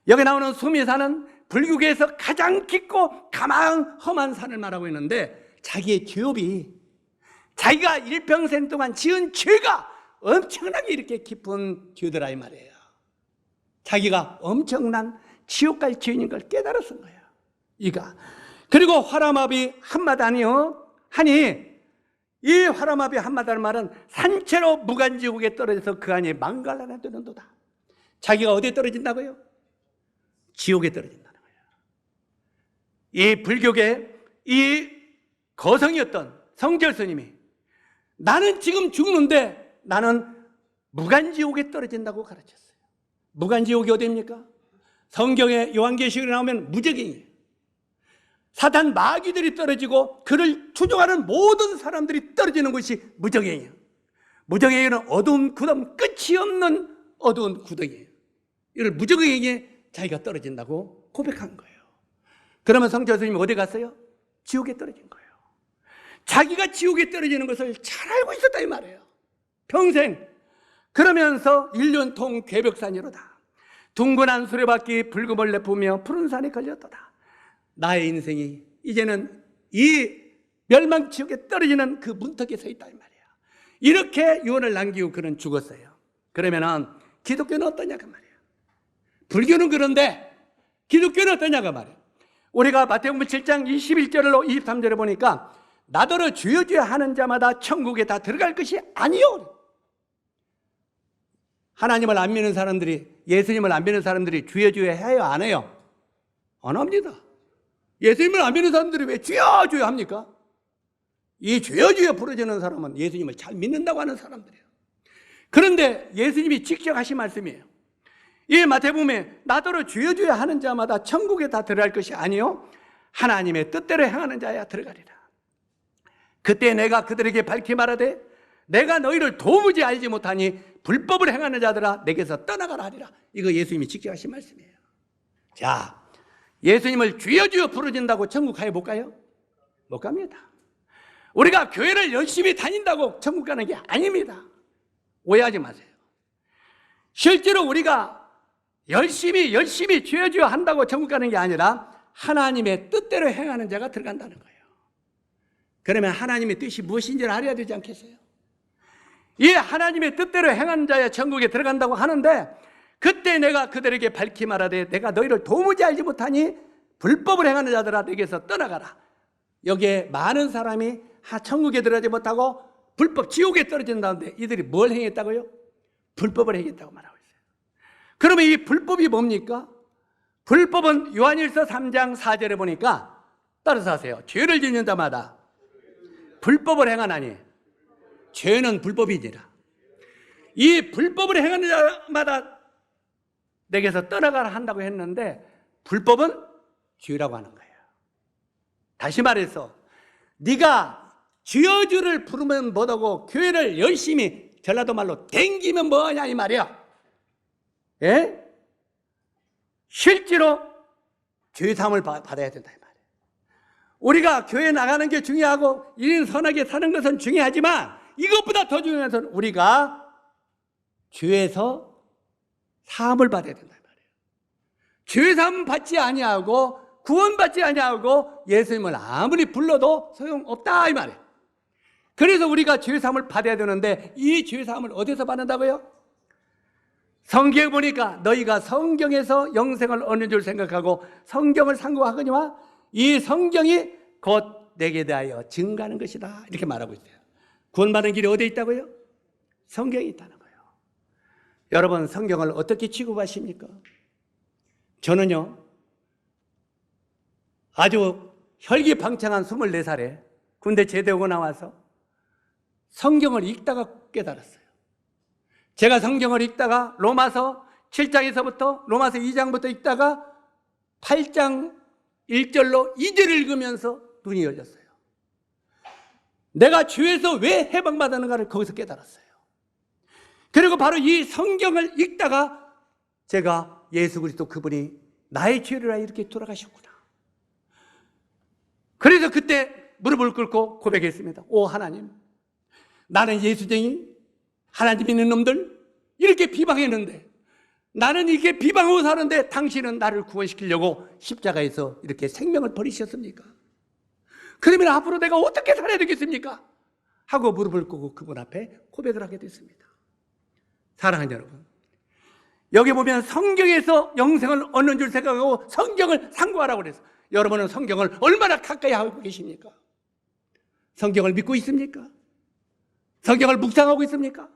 여기 나오는 수미산은 불교계에서 가장 깊고 가장 험한 산을 말하고 있는데 자기의 죄업이 자기가 일평생 동안 지은 죄가 엄청나게 이렇게 깊은 죄더라 이 말이에요. 자기가 엄청난 지옥 갈 죄인인 걸 깨달았은 거예요. 이가. 그리고 화라마비 한마다니요 하니 이 화라마비 한마다는 말은 산채로 무간지옥에 떨어져서 그 안에 망갈라나 되는도다. 자기가 어디에 떨어진다고요? 지옥에 떨어진다는 거예요. 이 불교계 이 거성이었던 성철 스님이 나는 지금 죽는데 나는 무간지옥에 떨어진다고 가르쳤어요. 무간지옥이 어디입니까? 성경에 요한계시록에 나오면 무적행이에요. 사탄 마귀들이 떨어지고 그를 추종하는 모든 사람들이 떨어지는 것이 무적행이에요. 무적행에는 어두운 구덩, 끝이 없는 어두운 구덩이에요. 이걸 무적행에 자기가 떨어진다고 고백한 거예요. 그러면 성철 스님이 어디 갔어요? 지옥에 떨어진 거예요. 자기가 지옥에 떨어지는 것을 잘 알고 있었다 이 말이에요. 평생. 그러면서 일륜통 괴벽산이로다. 둥근한 수레바퀴 불금을 내뿜으며 푸른 산에 걸렸도다. 나의 인생이 이제는 이 멸망지옥에 떨어지는 그 문턱에 서 있다 이 말이에요. 이렇게 유언을 남기고 그는 죽었어요. 그러면은 기독교는 어떠냐 그 말이에요. 불교는 그런데 기독교는 어떠냐 그 말이에요. 우리가 마태복음 7장 21절로 23절에 보니까 나더러 주여 주여 하는 자마다 천국에 다 들어갈 것이 아니요. 하나님을 안 믿는 사람들이, 예수님을 안 믿는 사람들이 주여 주여 해요 안 해요? 안 합니다. 예수님을 안 믿는 사람들이 왜 주여 주여 합니까? 이 주여 주여 부르짖는 사람은 예수님을 잘 믿는다고 하는 사람들이에요. 그런데 예수님이 직접 하신 말씀이에요. 이 마태복음에 나더러 주여 주여 하는 자마다 천국에 다 들어갈 것이 아니요 하나님의 뜻대로 행하는 자야 들어가리라. 그때 내가 그들에게 밝히 말하되 내가 너희를 도무지 알지 못하니 불법을 행하는 자들아 내게서 떠나가라 하리라. 이거 예수님이 직접 하신 말씀이에요. 자, 예수님을 주여 주여 부르짖는다고 천국 가요 못 가요? 못 갑니다. 우리가 교회를 열심히 다닌다고 천국 가는 게 아닙니다. 오해하지 마세요. 실제로 우리가 열심히 주여 주여 한다고 천국 가는 게 아니라 하나님의 뜻대로 행하는 자가 들어간다는 거예요. 그러면 하나님의 뜻이 무엇인지를 알아야 되지 않겠어요? 이 하나님의 뜻대로 행하는 자야 천국에 들어간다고 하는데 그때 내가 그들에게 밝히 말하되 내가 너희를 도무지 알지 못하니 불법을 행하는 자들아 내게서 떠나가라. 여기에 많은 사람이 천국에 들어가지 못하고 불법 지옥에 떨어진다는데 이들이 뭘 행했다고요? 불법을 행했다고 말하고 있어요. 그러면 이 불법이 뭡니까? 불법은 요한일서 3장 4절에 보니까 따라서 하세요. 죄를 짓는 자마다 불법을 행하나니 죄는 불법이니라. 이 불법을 행하는 자마다 내게서 떠나가라 한다고 했는데 불법은 죄라고 하는 거예요. 다시 말해서 네가 주여 주를 부르면 뭐하고 교회를 열심히 전라도 말로 댕기면 뭐하냐 이 말이야. 예? 실제로 죄사함을 받아야 된다 이 말이에요. 우리가 교회 나가는 게 중요하고 일인 선하게 사는 것은 중요하지만 이것보다 더 중요한 것은 우리가 죄에서 사함을 받아야 된다 이 말이에요. 죄사함 받지 아니하고 구원받지 아니하고 예수님을 아무리 불러도 소용없다 이 말이에요. 그래서 우리가 죄사함을 받아야 되는데 이 죄사함을 어디서 받는다고요? 성경에 보니까 너희가 성경에서 영생을 얻는 줄 생각하고 성경을 상고하거니와 이 성경이 곧 내게 대하여 증가하는 것이다 이렇게 말하고 있어요. 구원받는 길이 어디에 있다고요? 성경에 있다는 거예요. 여러분 성경을 어떻게 취급하십니까? 저는요 아주 혈기방창한 24살에 군대 제대하고 나와서 성경을 읽다가 깨달았어요. 제가 성경을 읽다가 로마서 7장에서부터 로마서 2장부터 읽다가 8장 1절로 2절을 읽으면서 눈이 열렸어요. 내가 죄에서 왜 해방받았는가를 거기서 깨달았어요. 그리고 바로 이 성경을 읽다가 제가 예수 그리스도 그분이 나의 죄를 위하여 이렇게 돌아가셨구나. 그래서 그때 무릎을 꿇고 고백했습니다. 오 하나님, 나는 예수쟁이 하나님 믿는 놈들 이렇게 비방했는데 나는 이렇게 비방하고 사는데 당신은 나를 구원시키려고 십자가에서 이렇게 생명을 버리셨습니까? 그러면 앞으로 내가 어떻게 살아야 되겠습니까? 하고 무릎을 꿇고 그분 앞에 고백을 하게 됐습니다. 사랑하는 여러분, 여기 보면 성경에서 영생을 얻는 줄 생각하고 성경을 상고하라고 그랬어요. 여러분은 성경을 얼마나 가까이 하고 계십니까? 성경을 믿고 있습니까? 성경을 묵상하고 있습니까?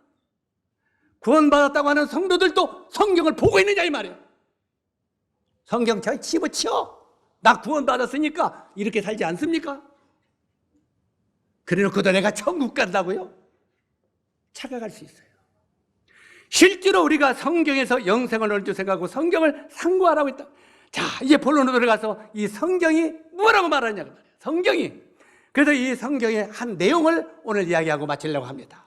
구원받았다고 하는 성도들도 성경을 보고 있느냐 이 말이에요. 성경 잘 집어치워. 나 구원받았으니까 이렇게 살지 않습니까? 그래놓고도 내가 천국 간다고요? 착각할 수 있어요. 실제로 우리가 성경에서 영생을 얻을 줄 생각하고 성경을 상고하라고 했다. 자, 이제 본론으로 들어가서 이 성경이 뭐라고 말하냐고 말이에요. 성경이. 그래서 이 성경의 한 내용을 오늘 이야기하고 마치려고 합니다.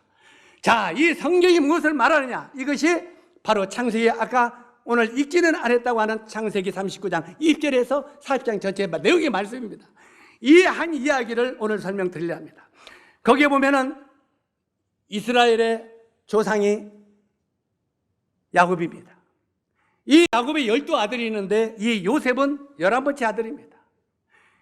자, 이 성경이 무엇을 말하느냐? 이것이 바로 창세기 아까 오늘 읽지는 않았다고 하는 창세기 39장 1절에서 40장 전체의 내용의 말씀입니다. 이 한 이야기를 오늘 설명드리려 합니다. 거기에 보면은 이스라엘의 조상이 야곱입니다. 이 야곱의 12아들이 있는데 이 요셉은 11번째 아들입니다.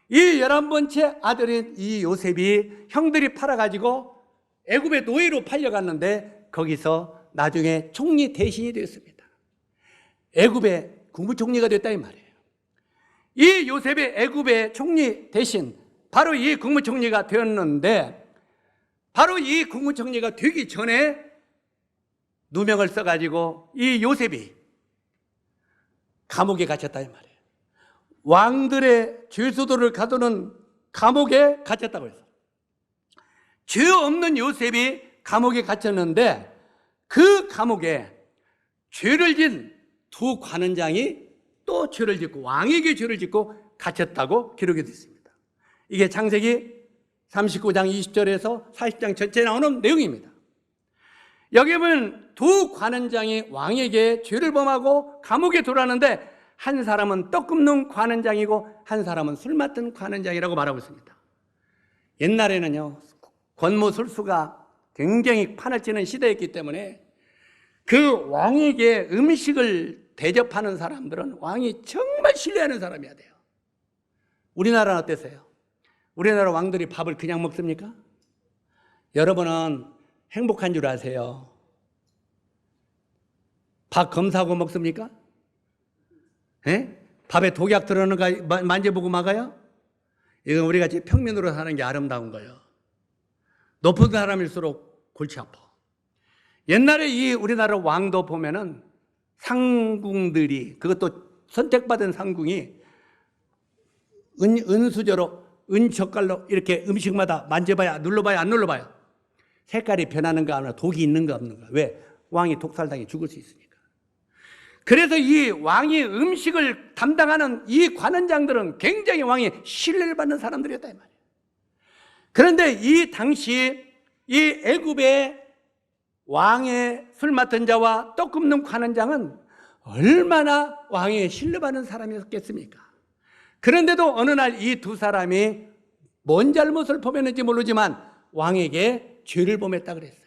이 11번째 아들인 이 요셉이 형들이 팔아가지고 애굽의 노예로 팔려갔는데 거기서 나중에 총리 대신이 되었습니다. 애굽의 국무총리가 됐다 이 말이에요. 이 요셉의 애굽의 총리 대신 바로 이 국무총리가 되었는데 바로 이 국무총리가 되기 전에 누명을 써가지고 이 요셉이 감옥에 갇혔다 이 말이에요. 왕들의 죄수들을 가두는 감옥에 갇혔다고 해서 죄 없는 요셉이 감옥에 갇혔는데 그 감옥에 죄를 진 두 관원장이 또 죄를 짓고 왕에게 죄를 짓고 갇혔다고 기록이 되어 있습니다. 이게 창세기 39장 20절에서 40장 전체에 나오는 내용입니다. 여기 보면 두 관원장이 왕에게 죄를 범하고 감옥에 들어왔는데 한 사람은 떡 굽는 관원장이고 한 사람은 술 맡은 관원장이라고 말하고 있습니다. 옛날에는요 권모술수가 굉장히 판을 치는 시대였기 때문에 그 왕에게 음식을 대접하는 사람들은 왕이 정말 신뢰하는 사람이어야 돼요. 우리나라는 어땠어요? 우리나라 왕들이 밥을 그냥 먹습니까? 여러분은 행복한 줄 아세요? 밥 검사하고 먹습니까? 에? 밥에 독약 들어있는 거 만져보고 막아요? 이건 우리가 지금 평면으로 사는 게 아름다운 거예요. 높은 사람일수록 골치 아파. 옛날에 이 우리나라 왕도 보면은 상궁들이, 그것도 선택받은 상궁이 은수저로, 은젓갈로 이렇게 음식마다 만져봐야, 눌러봐야, 안 눌러봐야 색깔이 변하는가 하나, 독이 있는가 없는가. 왜? 왕이 독살당해 죽을 수 있으니까. 그래서 이 왕이 음식을 담당하는 이 관원장들은 굉장히 왕이 신뢰를 받는 사람들이었다 이 말이에요. 그런데 이 당시 이 애굽의 왕의 술 맡은 자와 떡 굽는 관원장은 얼마나 왕의 신뢰받는 사람이었겠습니까? 그런데도 어느 날 이 두 사람이 뭔 잘못을 범했는지 모르지만 왕에게 죄를 범했다 그랬어요.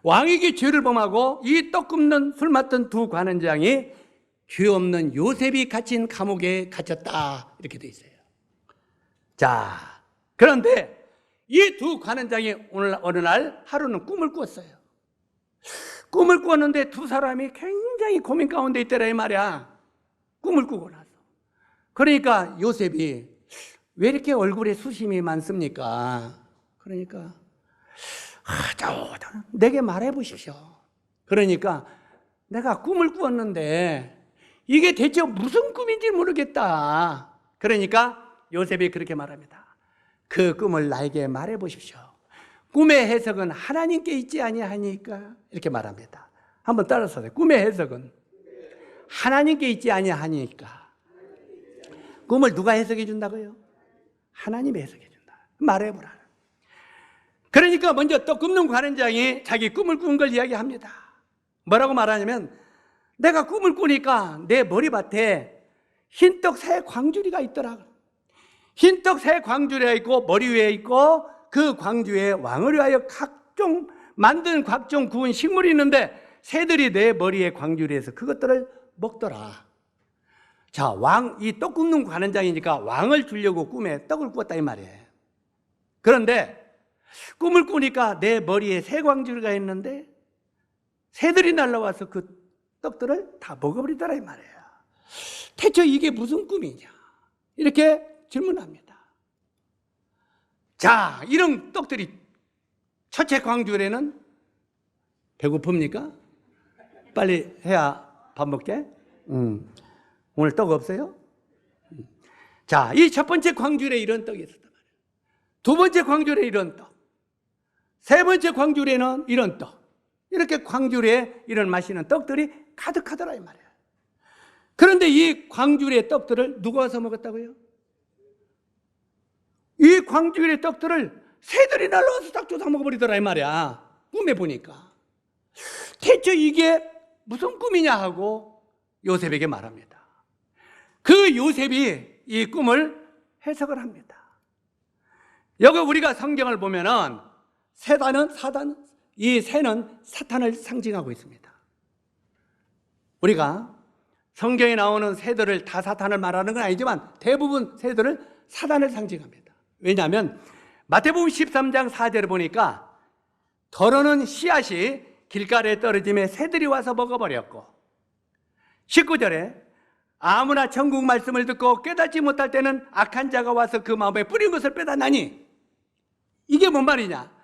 왕에게 죄를 범하고 이 떡 굽는 술 맡은 두 관원장이 죄 없는 요셉이 갇힌 감옥에 갇혔다 이렇게 돼 있어요. 자, 그런데 이 두 관원장이 어느 날 하루는 꿈을 꾸었어요. 꿈을 꾸었는데 두 사람이 굉장히 고민 가운데 있더라 이 말이야. 꿈을 꾸고 나서. 그러니까 요셉이 왜 이렇게 얼굴에 수심이 많습니까? 그러니까 내게 말해 보십시오. 그러니까 내가 꿈을 꾸었는데 이게 대체 무슨 꿈인지 모르겠다. 그러니까 요셉이 그렇게 말합니다. 그 꿈을 나에게 말해 보십시오. 꿈의 해석은 하나님께 있지 아니하니까 이렇게 말합니다. 한번 따라서 하세요. 꿈의 해석은 하나님께 있지 아니하니까. 꿈을 누가 해석해 준다고요? 하나님이 해석해 준다. 말해보라. 그러니까 먼저 떡 굽는 관원장이 자기 꿈을 꾼 걸 이야기합니다. 뭐라고 말하냐면 내가 꿈을 꾸니까 내 머리밭에 흰떡 새 광주리가 있더라. 흰떡 새 광주리가 있고 머리 위에 있고 그 광주에 왕을 위하여 만든 각종 구운 식물이 있는데 새들이 내 머리에 광주리에서 그것들을 먹더라. 자, 이 떡 굽는 관원장이니까 왕을 주려고 꿈에 떡을 꾸었다 이 말이에요. 그런데 꿈을 꾸니까 내 머리에 새 광주리가 있는데 새들이 날라와서 그 떡들을 다 먹어버리더라 이 말이에요. 대체 이게 무슨 꿈이냐 이렇게 질문합니다. 자, 이런 떡들이 첫째 광주리에는 배고픕니까? 빨리 해야 밥 먹게. 오늘 떡 없어요? 자, 이 첫 번째 광주리에 이런 떡이 있었단 말이에요. 두 번째 광주리에 이런 떡, 세 번째 광주리에는 이런 떡, 이렇게 광주리에 이런 맛있는 떡들이 가득하더라 이 말이에요. 그런데 이 광주리의 떡들을 누가 와서 먹었다고요? 이 광주리의 떡들을 새들이 날라와서 딱 조사 먹어버리더라 이 말이야. 꿈에 보니까. 대체 이게 무슨 꿈이냐 하고 요셉에게 말합니다. 그 요셉이 이 꿈을 해석을 합니다. 여기 우리가 성경을 보면은 이 새는 사탄을 상징하고 있습니다. 우리가 성경에 나오는 새들을 다 사탄을 말하는 건 아니지만 대부분 새들을 사탄을 상징합니다. 왜냐하면 마태복음 13장 4절을 보니까 더러는 씨앗이 길가에 떨어짐에 새들이 와서 먹어버렸고 19절에 아무나 천국 말씀을 듣고 깨닫지 못할 때는 악한 자가 와서 그 마음에 뿌린 것을 빼앗나니. 이게 뭔 말이냐?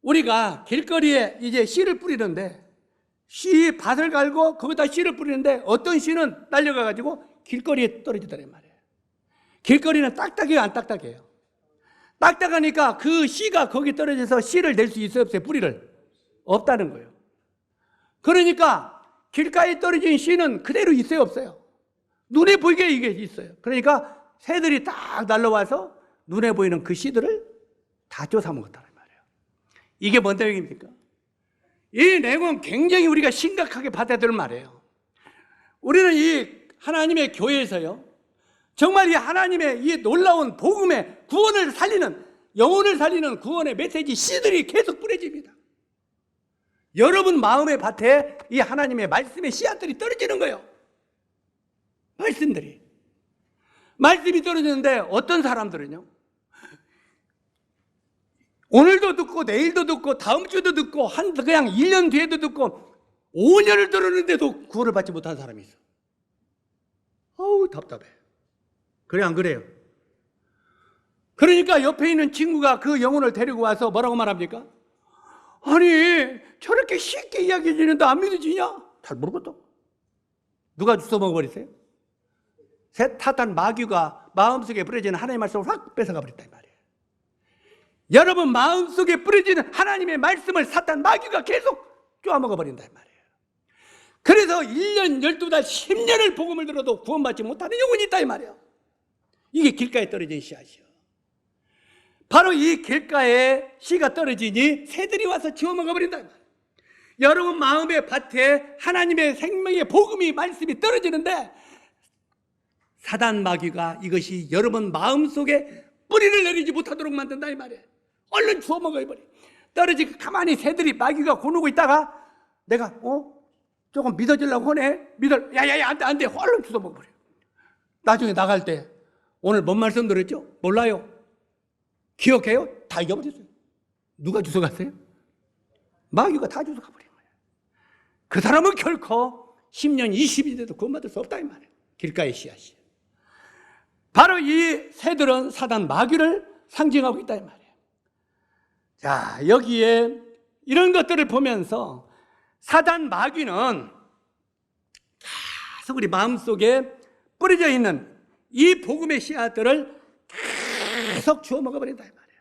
우리가 길거리에 이제 씨를 뿌리는데 씨 밭을 갈고 거기다 씨를 뿌리는데 어떤 씨는 날려가가지고 길거리에 떨어지더란 말이에요. 길거리는 딱딱해요, 안 딱딱해요? 딱딱하니까 그 씨가 거기 떨어져서 씨를 낼 수 있어요, 없어요? 뿌리를? 없다는 거예요. 그러니까 길가에 떨어진 씨는 그대로 있어요, 없어요? 눈에 보이게 이게 있어요. 그러니까 새들이 딱 날라와서 눈에 보이는 그 씨들을 다 쫓아 먹었다는 말이에요. 이게 뭔 내용입니까? 이 내용은 굉장히 우리가 심각하게 받아들일 말이에요. 우리는 이 하나님의 교회에서요, 정말 이 하나님의 이 놀라운 복음의 구원을 살리는, 영혼을 살리는 구원의 메시지 씨들이 계속 뿌려집니다. 여러분 마음의 밭에 이 하나님의 말씀의 씨앗들이 떨어지는 거예요. 말씀이 떨어지는데 어떤 사람들은요, 오늘도 듣고 내일도 듣고 다음 주도 듣고 그냥 1년 뒤에도 듣고 5년을 들었는데도 구원을 받지 못한 사람이 있어. 어우 답답해. 그래 안 그래요? 그러니까 옆에 있는 친구가 그 영혼을 데리고 와서 뭐라고 말합니까? 아니 저렇게 쉽게 이야기해 주는데 안 믿어지냐? 잘 모르겠다. 누가 주워 먹어버리세요? 사탄 마귀가 마음속에 뿌려지는 하나님의 말씀을 확 뺏어가 버렸다 이 말이에요. 여러분 마음속에 뿌려지는 하나님의 말씀을 사탄 마귀가 계속 쪼아먹어 버린다 이 말이에요. 그래서 1년, 12달, 10년을 복음을 들어도 구원받지 못하는 영혼이 있다 이 말이에요. 이게 길가에 떨어진 씨앗이요. 바로 이 길가에 씨가 떨어지니 새들이 와서 지워먹어 버린다 이 말이에요. 여러분 마음의 밭에 하나님의 생명의 복음이 말씀이 떨어지는데 사단 마귀가 이것이 여러분 마음속에 뿌리를 내리지 못하도록 만든다 이 말이에요. 얼른 주워 먹어버려. 떨어지고 가만히 새들이 마귀가 고누고 있다가 내가 조금 믿어지려고 하네. 야야야 안돼 얼른 주워 먹어버려. 나중에 나갈 때 오늘 뭔 말씀 들었죠? 몰라요. 기억해요? 다 잊어버렸어요. 누가 주워갔어요? 마귀가 다 주워가버린 거예요. 그 사람은 결코 10년 20이 돼도 구원받을 수 없다 이 말이에요. 길가의 씨앗이. 바로 이 새들은 사단 마귀를 상징하고 있다 이 말이에요. 자, 여기에 이런 것들을 보면서 사단 마귀는 계속 우리 마음속에 뿌려져 있는 이 복음의 씨앗들을 계속 주워 먹어버린다 이 말이에요.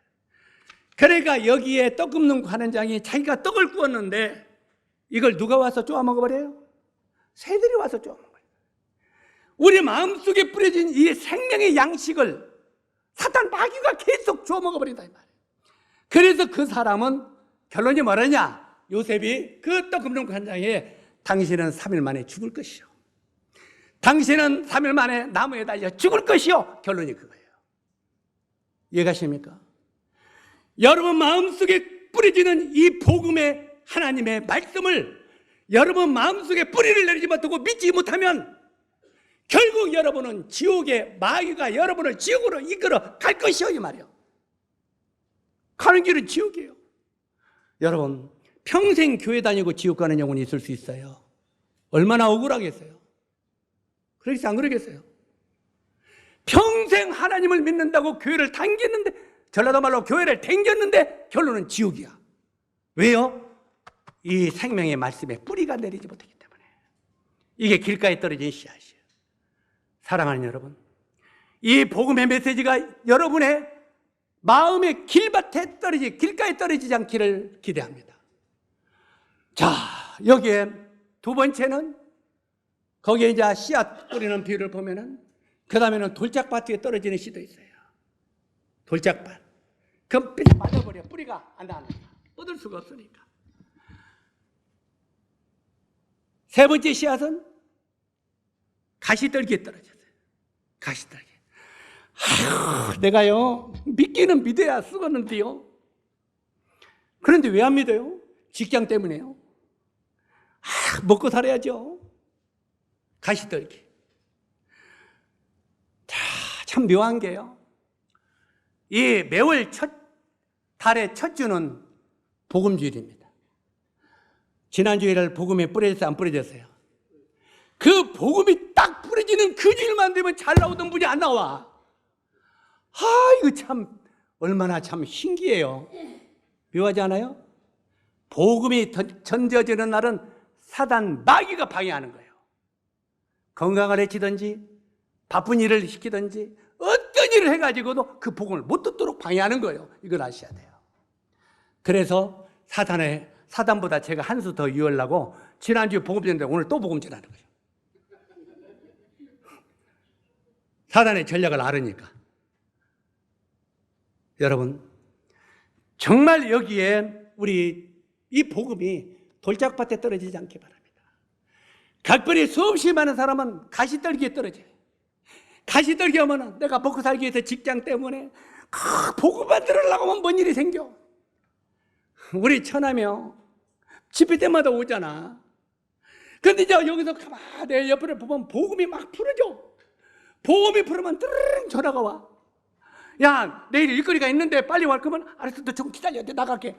그러니까 여기에 떡 굽는 관원장이 자기가 떡을 구웠는데 이걸 누가 와서 쪼아 먹어버려요? 새들이 와서 쪼아 먹어요. 우리 마음속에 뿌려진 이 생명의 양식을 사탄 마귀가 계속 주워 먹어버린다 이 말이에요. 그래서 그 사람은 결론이 뭐라냐? 요셉이 그 떡 굽는 관장에 당신은 3일 만에 죽을 것이요, 당신은 3일 만에 나무에 달려 죽을 것이요. 결론이 그거예요. 이해가십니까? 여러분 마음속에 뿌려지는 이 복음의 하나님의 말씀을 여러분 마음속에 뿌리를 내리지 못하고 믿지 못하면 결국 여러분은 지옥에 마귀가 여러분을 지옥으로 이끌어 갈 것이요 이 말이에요. 가는 길은 지옥이에요. 여러분 평생 교회 다니고 지옥 가는 영혼이 있을 수 있어요. 얼마나 억울하겠어요. 그러겠어요? 안 그러겠어요? 평생 하나님을 믿는다고 교회를 당겼는데, 전라도 말로 교회를 댕겼는데 결론은 지옥이야. 왜요? 이 생명의 말씀에 뿌리가 내리지 못하기 때문에. 이게 길가에 떨어진 씨앗이에요. 사랑하는 여러분, 이 복음의 메시지가 여러분의 마음의 길밭에 떨어지지, 길가에 떨어지지 않기를 기대합니다. 자, 여기에 두 번째는 거기에 이제 씨앗 뿌리는 비유를 보면은 그 다음에는 돌짝밭에 떨어지는 씨도 있어요. 돌짝밭. 그럼 삐 맞아버려. 뿌리가 안 나니까. 뻗을 수가 없으니까. 세 번째 씨앗은 가시떨기에 떨어졌어요. 가시떨기. 아휴, 내가요 믿기는 믿어야 쓰겠는데요. 그런데 왜 안 믿어요? 직장 때문에요. 먹고 살아야죠. 가시떨기. 자, 참 묘한 게요, 이 매월 달의 첫 주는 복음주일입니다. 지난주일을 복음에 뿌려졌어요? 안 뿌려졌어요? 그 복음이 딱 뿌려지는 그 주일만 되면 잘 나오던 분이 안 나와. 이거 참 얼마나 참 신기해요. 묘하지 않아요? 복음이 전져지는 날은 사단 마귀가 방해하는 거예요. 건강을 해치든지 바쁜 일을 시키든지 어떤 일을 해가지고도 그 복음을 못 듣도록 방해하는 거예요. 이걸 아셔야 돼요. 그래서 사단보다 제가 한 수 더 유하려고 지난주에 복음 전했는데 오늘 또 복음 전하는 거예요. 사단의 전략을 알으니까. 여러분 정말 여기에 우리 이 복음이 돌짝밭에 떨어지지 않기 바랍니다. 각별히 수없이 많은 사람은 가시떨기에 떨어져요. 가시떨기 하면 내가 먹고 살기 위해서 직장 때문에 복음만 들으려고 하면 뭔 일이 생겨. 우리 처남이요 집회 때마다 오잖아. 근데 이제 여기서 가만히 옆으로 보면 복음이 막 풀어져. 복음이 풀으면 뜨르릉 전화가 와. 야, 내일 일거리가 있는데 빨리 올 거면 알았어, 너 좀 기다려, 내가 나갈게.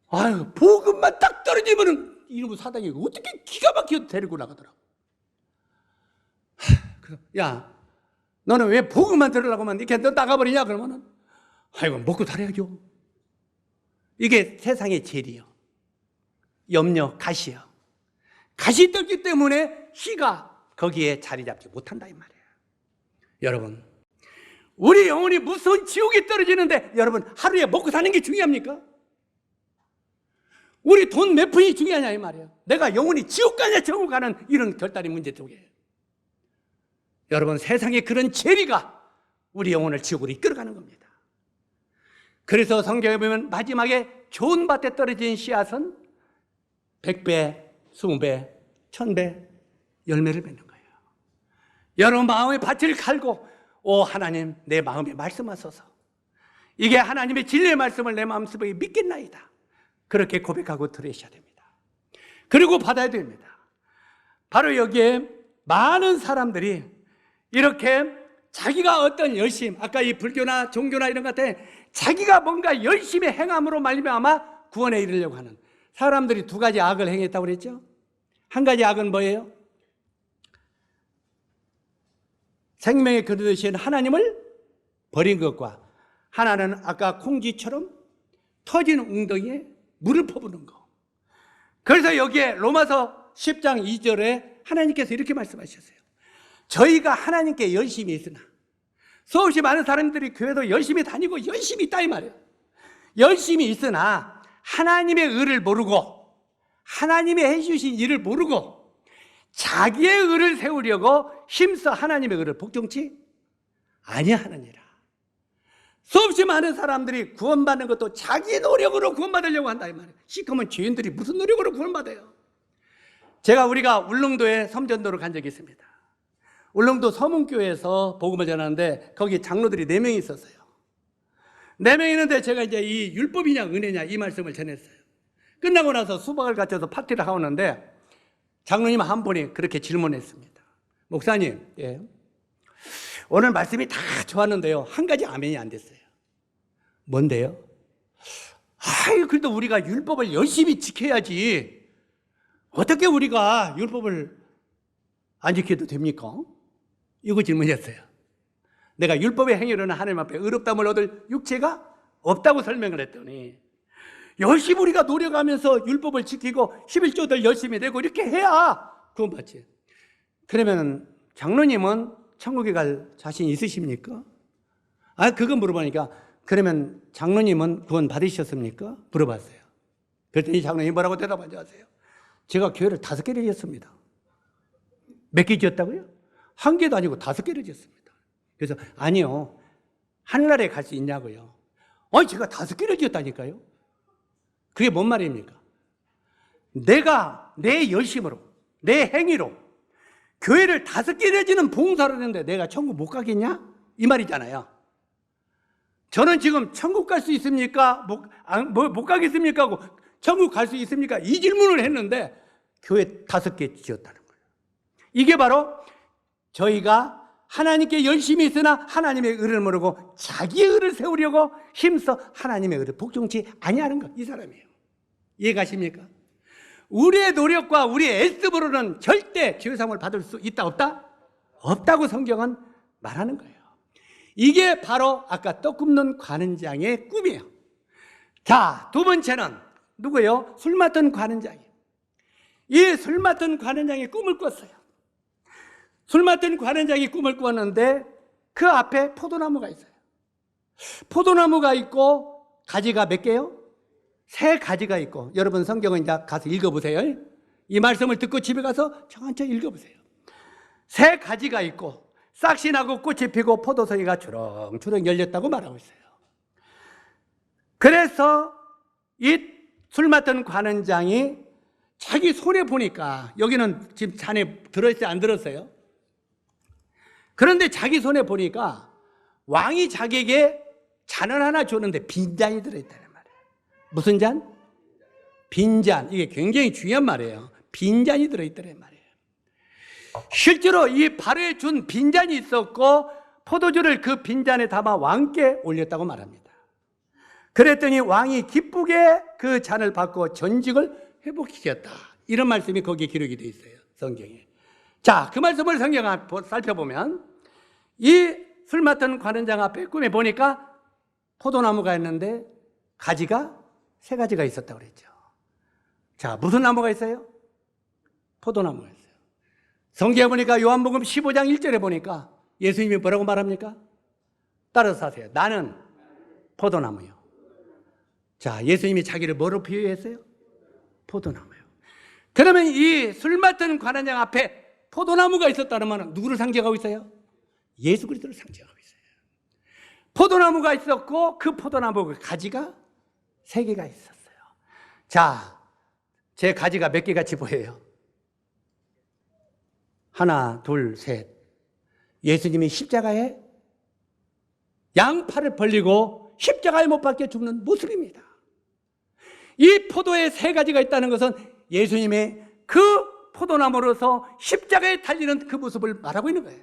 아유, 복음만 딱 떨어지면은 이놈의 사단이 어떻게 기가 막히게 데리고 나가더라고. 야, 너는 왜 복음만 들으려고 하면 이렇게 너 나가버리냐? 그러면은 아이고, 먹고 살아야죠. 이게 세상의 재리요. 염려, 가시요. 가시 떴기 때문에 희가 거기에 자리 잡지 못한다 이 말이에요. 여러분, 우리 영혼이 무서운 지옥에 떨어지는데 여러분, 하루에 먹고 사는 게 중요합니까? 우리 돈 몇 푼이 중요하냐 이 말이에요. 내가 영혼이 지옥 가냐 천국 가는 이런 결단의 문제 속에 여러분, 세상에 그런 재리가 우리 영혼을 지옥으로 이끌어가는 겁니다. 그래서 성경에 보면 마지막에 좋은 밭에 떨어진 씨앗은 100배, 20배, 1000배 열매를 맺는 거예요. 여러분 마음의 밭을 갈고 오 하나님 내 마음에 말씀하소서. 이게 하나님의 진리의 말씀을 내 마음속에 믿겠나이다. 그렇게 고백하고 들으셔야 됩니다. 그리고 받아야 됩니다. 바로 여기에 많은 사람들이 이렇게 자기가 어떤 열심, 아까 이 불교나 종교나 이런 것 같아 자기가 뭔가 열심히 행함으로 말미암아 구원에 이르려고 하는 사람들이 두 가지 악을 행했다고 그랬죠. 한 가지 악은 뭐예요? 생명의 그릇이신 하나님을 버린 것과 하나는 아까 콩쥐처럼 터진 웅덩이에 물을 퍼부는 거. 그래서 여기에 로마서 10장 2절에 하나님께서 이렇게 말씀하셨어요. 저희가 하나님께 열심히 있으나, 수없이 많은 사람들이 교회도 열심히 다니고 열심히 있다 이 말이에요. 열심히 있으나 하나님의 의를 모르고 하나님의 해주신 일을 모르고 자기의 의를 세우려고 힘써 하나님의 의를 복종치 아니하느니라. 수없이 많은 사람들이 구원받는 것도 자기 노력으로 구원받으려고 한다 이 말이에요. 시커먼 죄인들이 무슨 노력으로 구원받아요? 우리가 울릉도에 섬전도를 간 적이 있습니다. 울릉도 서문교회에서 복음을 전하는데 거기 장로들이 4명이 있었어요. 4명 있는데 제가 이제 이 율법이냐 은혜냐 이 말씀을 전했어요. 끝나고 나서 수박을 갖춰서 파티를 하는데 장로님 한 분이 그렇게 질문했습니다. 목사님, 예. 오늘 말씀이 다 좋았는데요. 한 가지 아멘이 안 됐어요. 뭔데요? 그래도 우리가 율법을 열심히 지켜야지. 어떻게 우리가 율법을 안 지켜도 됩니까? 이거 질문이었어요. 내가 율법의 행위로는 하나님 앞에 의롭다함을 얻을 육체가 없다고 설명을 했더니 열심히 우리가 노력하면서 율법을 지키고 11조들 열심히 내고 이렇게 해야 구원받지. 그러면 장로님은 천국에 갈 자신 있으십니까? 그거 물어보니까 그러면 장로님은 구원 받으셨습니까? 물어봤어요. 그랬더니 장로님이 뭐라고 대답하지 아세요? 제가 교회를 5개를 지었습니다. 몇 개 지었다고요? 1개도 아니고 5개를 지었습니다. 그래서 아니요, 하늘나라에 갈 수 있냐고요. 제가 5개를 지었다니까요. 그게 뭔 말입니까? 내가 내 열심으로 내 행위로 교회를 5개를 지는 봉사를 했는데 내가 천국 못 가겠냐? 이 말이잖아요. 저는 지금 천국 갈 수 있습니까? 못 가겠습니까? 하고 천국 갈 수 있습니까? 이 질문을 했는데 교회 5개 지었다는 거예요. 이게 바로 저희가 하나님께 열심히 있으나 하나님의 의를 모르고 자기의 의를 세우려고 힘써 하나님의 의를 복종치 아니하는 것, 이 사람이에요. 이해가십니까? 우리의 노력과 우리의 애씀으로는 절대 죄사함을 받을 수 있다 없다? 없다고 성경은 말하는 거예요. 이게 바로 아까 떡 굽는 관은장의 꿈이에요. 자, 두 번째는 누구예요? 술 맡은 관은장이에요. 이 술 맡은 관은장이 꿈을 꿨어요. 술 맡은 관은장이 꿈을 꿨는데 그 앞에 포도나무가 있어요. 포도나무가 있고 가지가 몇 개요? 3가지가 있고, 여러분 성경은 이제 가서 읽어보세요. 이 말씀을 듣고 집에 가서 천천히 읽어보세요. 3가지가 있고 싹이 나고 꽃이 피고 포도송이가 주렁주렁 열렸다고 말하고 있어요. 그래서 이 술 맡은 관은장이 자기 손에 보니까, 여기는 지금 잔에 들었어요 안 들었어요? 그런데 자기 손에 보니까 왕이 자기에게 잔을 하나 줬는데 빈잔이 들어있다는 말이에요. 무슨 잔? 빈잔. 이게 굉장히 중요한 말이에요. 빈잔이 들어있다는 말이에요. 실제로 이 발에 준 빈잔이 있었고 포도주를 그 빈잔에 담아 왕께 올렸다고 말합니다. 그랬더니 왕이 기쁘게 그 잔을 받고 전직을 회복시켰다. 이런 말씀이 거기에 기록이 되어 있어요, 성경에. 자, 그 말씀을 성경을 살펴보면 이 술 맡은 관은장 앞에 꿈에 보니까 포도나무가 있는데 가지가 3가지가 있었다고 그랬죠. 자, 무슨 나무가 있어요? 포도나무가 있어요. 성경에 보니까 요한복음 15장 1절에 보니까 예수님이 뭐라고 말합니까? 따라서 하세요. 나는 포도나무요. 자, 예수님이 자기를 뭐로 비유했어요? 포도나무요. 그러면 이 술 맡은 관원장 앞에 포도나무가 있었다는 말은 누구를 상징하고 있어요? 예수 그리스도를 상징하고 있어요. 포도나무가 있었고 그 포도나무 가지가 3개가 있었어요. 자, 제 가지가 몇 개같이 보여요? 하나, 둘, 셋. 예수님이 십자가에 양팔을 벌리고 십자가에 못 박혀 죽는 모습입니다. 이 포도에 3가지가 있다는 것은 예수님의 그 포도나무로서 십자가에 달리는 그 모습을 말하고 있는 거예요.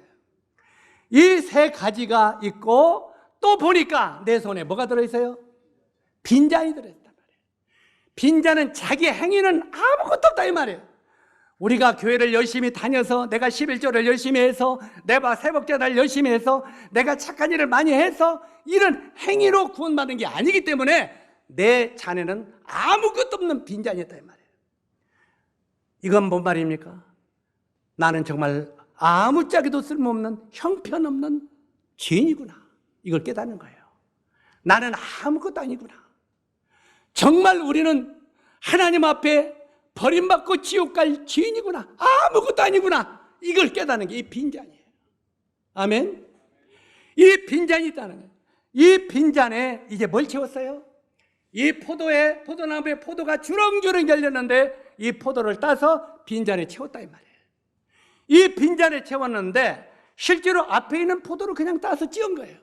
이 3가지가 있고 또 보니까 내 손에 뭐가 들어있어요? 빈잔이 들어있단 말이에요. 빈잔은 자기 행위는 아무것도 없다 이 말이에요. 우리가 교회를 열심히 다녀서 내가 11조를 열심히 해서 내가 새벽제단을 열심히 해서 내가 착한 일을 많이 해서 이런 행위로 구원받는 게 아니기 때문에 내 잔에는 아무것도 없는 빈잔이었다 이 말이에요. 이건 뭔 말입니까? 나는 정말 아무짝에도 쓸모없는 형편없는 죄인이구나. 이걸 깨닫는 거예요. 나는 아무것도 아니구나. 정말 우리는 하나님 앞에 버림받고 지옥 갈 죄인이구나. 아무것도 아니구나. 이걸 깨닫는 게 이 빈잔이에요. 아멘. 이 빈잔이 있다는 거예요. 이 빈잔에 이제 뭘 채웠어요? 이 포도나무에 포도가 주렁주렁 열렸는데 이 포도를 따서 빈잔에 채웠다 이 말이에요. 이 빈잔에 채웠는데 실제로 앞에 있는 포도를 그냥 따서 찌은 거예요.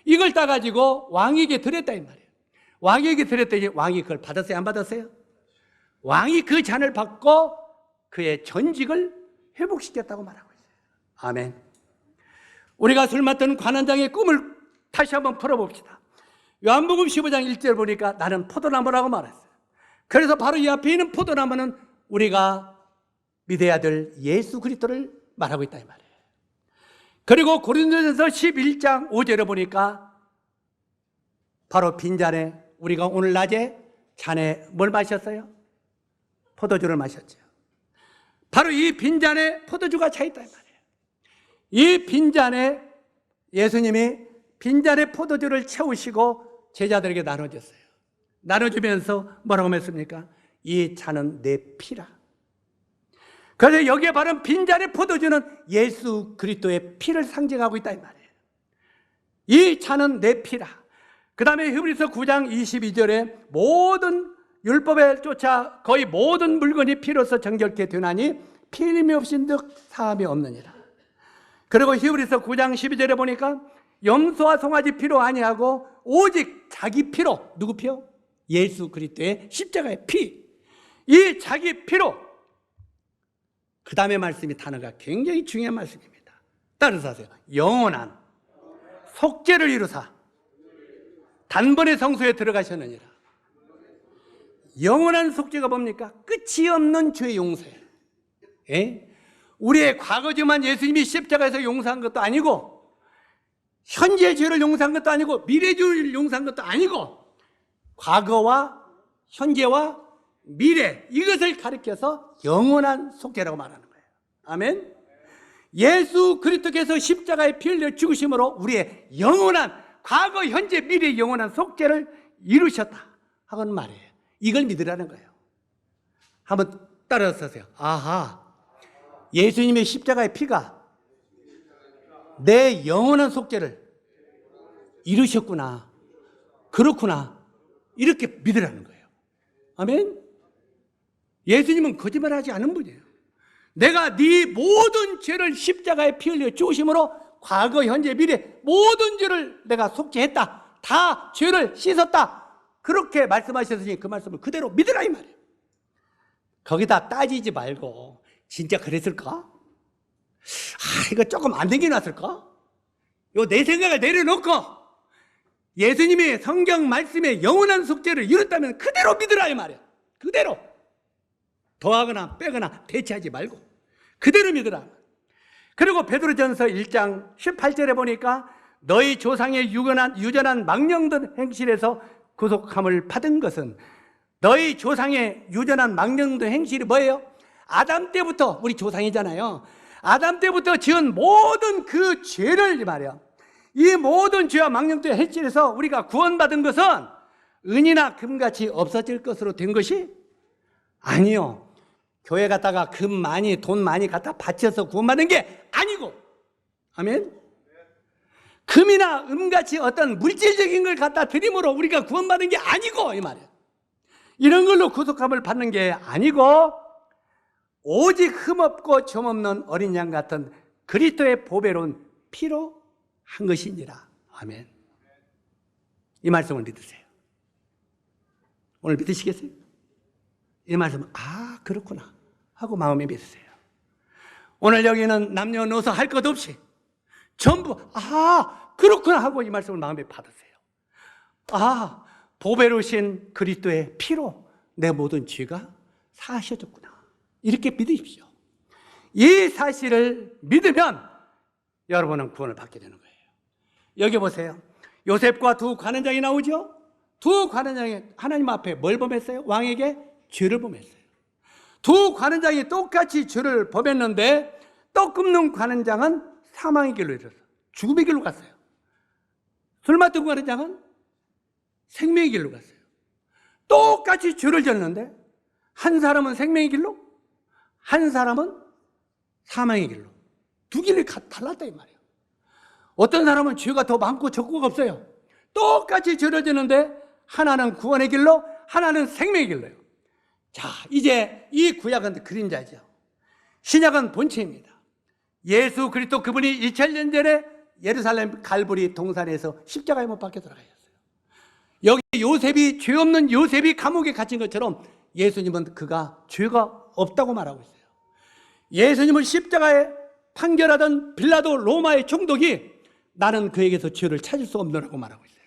이걸 따가지고 왕에게 드렸다 이 말이에요. 왕에게 드렸더니 왕이 그걸 받았어요? 안 받았어요? 왕이 그 잔을 받고 그의 전직을 회복시켰다고 말하고 있어요. 아멘. 우리가 술 맡은 관원장의 꿈을 다시 한번 풀어봅시다. 요한복음 15장 1절 보니까 나는 포도나무라고 말했어요. 그래서 바로 이 앞에 있는 포도나무는 우리가 믿어야 될 예수 그리스도를 말하고 있다 이 말이에요. 그리고 고린도전서 11장 5절에 보니까 바로 빈잔에 우리가 오늘 낮에 잔에 뭘 마셨어요? 포도주를 마셨죠. 바로 이 빈잔에 포도주가 차있다 이 말이에요. 이 빈잔에 예수님이 빈잔에 포도주를 채우시고 제자들에게 나눠줬어요. 나눠주면서 뭐라고 했습니까? 이 잔은 내 피라. 그래서 여기에 바른 빈잔의 포도주는 예수 그리스도의 피를 상징하고 있다 이 말이에요. 이 잔은 내 피라. 그 다음에 히브리서 9장 22절에 모든 율법에 쫓아 거의 모든 물건이 피로서 정결케 되나니 피임이 없인즉 사함이 없느니라. 그리고 히브리서 9장 12절에 보니까 염소와 송아지 피로 아니하고 오직 자기 피로, 누구 피요? 예수 그리스도의 십자가의 피. 이 자기 피로. 그 다음에 말씀이 단어가 굉장히 중요한 말씀입니다. 따라서 하세요. 영원한 속죄를 이루사 단번에 성소에 들어가셨느니라. 영원한 속죄가 뭡니까? 끝이 없는 죄 용서예요. 예? 우리의 과거지만 예수님이 십자가에서 용서한 것도 아니고 현재 죄를 용서한 것도 아니고 미래 죄를 용서한 것도 아니고 과거와 현재와 미래 이것을 가리켜서 영원한 속죄라고 말하는 거예요. 아멘. 예수 그리스도께서 십자가에 피 흘려 죽으심으로 우리의 영원한 과거 현재 미래의 영원한 속죄를 이루셨다 하는 말이에요. 이걸 믿으라는 거예요. 한번 따라서 하세요. 아하, 예수님의 십자가의 피가 내 영원한 속죄를 이루셨구나. 그렇구나. 이렇게 믿으라는 거예요. 아멘. 예수님은 거짓말하지 않은 분이에요. 내가 네 모든 죄를 십자가에 피 흘려 죽으심으로 과거, 현재, 미래 모든 죄를 내가 속죄했다. 다 죄를 씻었다. 그렇게 말씀하셨으니 그 말씀을 그대로 믿으라 이 말이에요. 거기다 따지지 말고 진짜 그랬을까? 이거 조금 안 되게 놨을까? 요 내 생각을 내려놓고 예수님이 성경 말씀에 영원한 속죄를 이뤘다면 그대로 믿으라 이 말이에요. 그대로. 더하거나 빼거나 대체하지 말고 그대로 믿으라. 그리고 베드로전서 1장 18절에 보니까 너희 조상의 유전한 망령된 행실에서 구속함을 받은 것은, 너희 조상의 유전한 망령된 행실이 뭐예요? 아담 때부터, 우리 조상이잖아요. 아담 때부터 지은 모든 그 죄를 말이야. 이 모든 죄와 망령된 행실에서 우리가 구원받은 것은 은이나 금같이 없어질 것으로 된 것이 아니요. 교회 갔다가 돈 많이 갖다 바쳐서 구원받는 게 아니고, 아멘. 금이나 은같이 어떤 물질적인 걸 갖다 드림으로 우리가 구원받는 게 아니고, 이 말이에요. 이런 걸로 구속함을 받는 게 아니고, 오직 흠없고 점없는 어린 양 같은 그리스도의 보배로운 피로 한 것이니라. 아멘. 이 말씀을 믿으세요. 오늘 믿으시겠어요? 이 말씀은 그렇구나 하고 마음에 믿으세요. 오늘 여기는 남녀노소 할 것 없이 전부 그렇구나 하고 이 말씀을 마음에 받으세요. 보배로우신 그리스도의 피로 내 모든 죄가 사하셔졌구나, 이렇게 믿으십시오. 이 사실을 믿으면 여러분은 구원을 받게 되는 거예요. 여기 보세요. 요셉과 두 관원장이 나오죠. 두 관원장이 하나님 앞에 뭘 범했어요? 왕에게 죄를 범했어요. 두 관원장이 똑같이 죄를 범했는데 떡 굽는 관원장은 사망의 길로 이르렀어요. 죽음의 길로 갔어요. 술 맡은 관원장은 생명의 길로 갔어요. 똑같이 죄를 졌는데 한 사람은 생명의 길로, 한 사람은 사망의 길로, 두 길이 달랐다 이 말이에요. 어떤 사람은 죄가 더 많고 적고가 없어요. 똑같이 죄를 졌는데 하나는 구원의 길로, 하나는 생명의 길로요. 자, 이제 이 구약은 그림자죠. 신약은 본체입니다. 예수 그리스도 그분이 2000년 전에 예루살렘 갈보리 동산에서 십자가에 못 박혀 돌아가셨어요. 여기 요셉이, 죄 없는 요셉이 감옥에 갇힌 것처럼 예수님은 그가 죄가 없다고 말하고 있어요. 예수님을 십자가에 판결하던 빌라도 로마의 총독이 나는 그에게서 죄를 찾을 수 없노라고 말하고 있어요.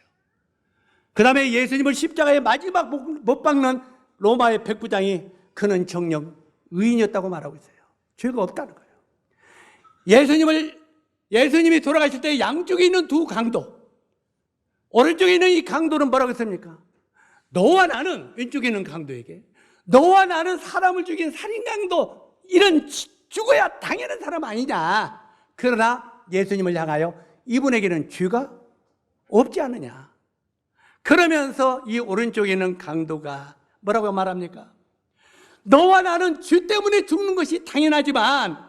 그 다음에 예수님을 십자가에 마지막 못 박는 로마의 백부장이 그는 정녕 의인이었다고 말하고 있어요. 죄가 없다는 거예요. 예수님이 돌아가실 때 양쪽에 있는 두 강도, 오른쪽에 있는 이 강도는 뭐라고 했습니까? 너와 나는, 왼쪽에 있는 강도에게 너와 나는 사람을 죽인 살인 강도, 이런 죽어야 당연한 사람 아니냐. 그러나 예수님을 향하여 이분에게는 죄가 없지 않느냐. 그러면서 이 오른쪽에 있는 강도가 뭐라고 말합니까? 너와 나는 죄 때문에 죽는 것이 당연하지만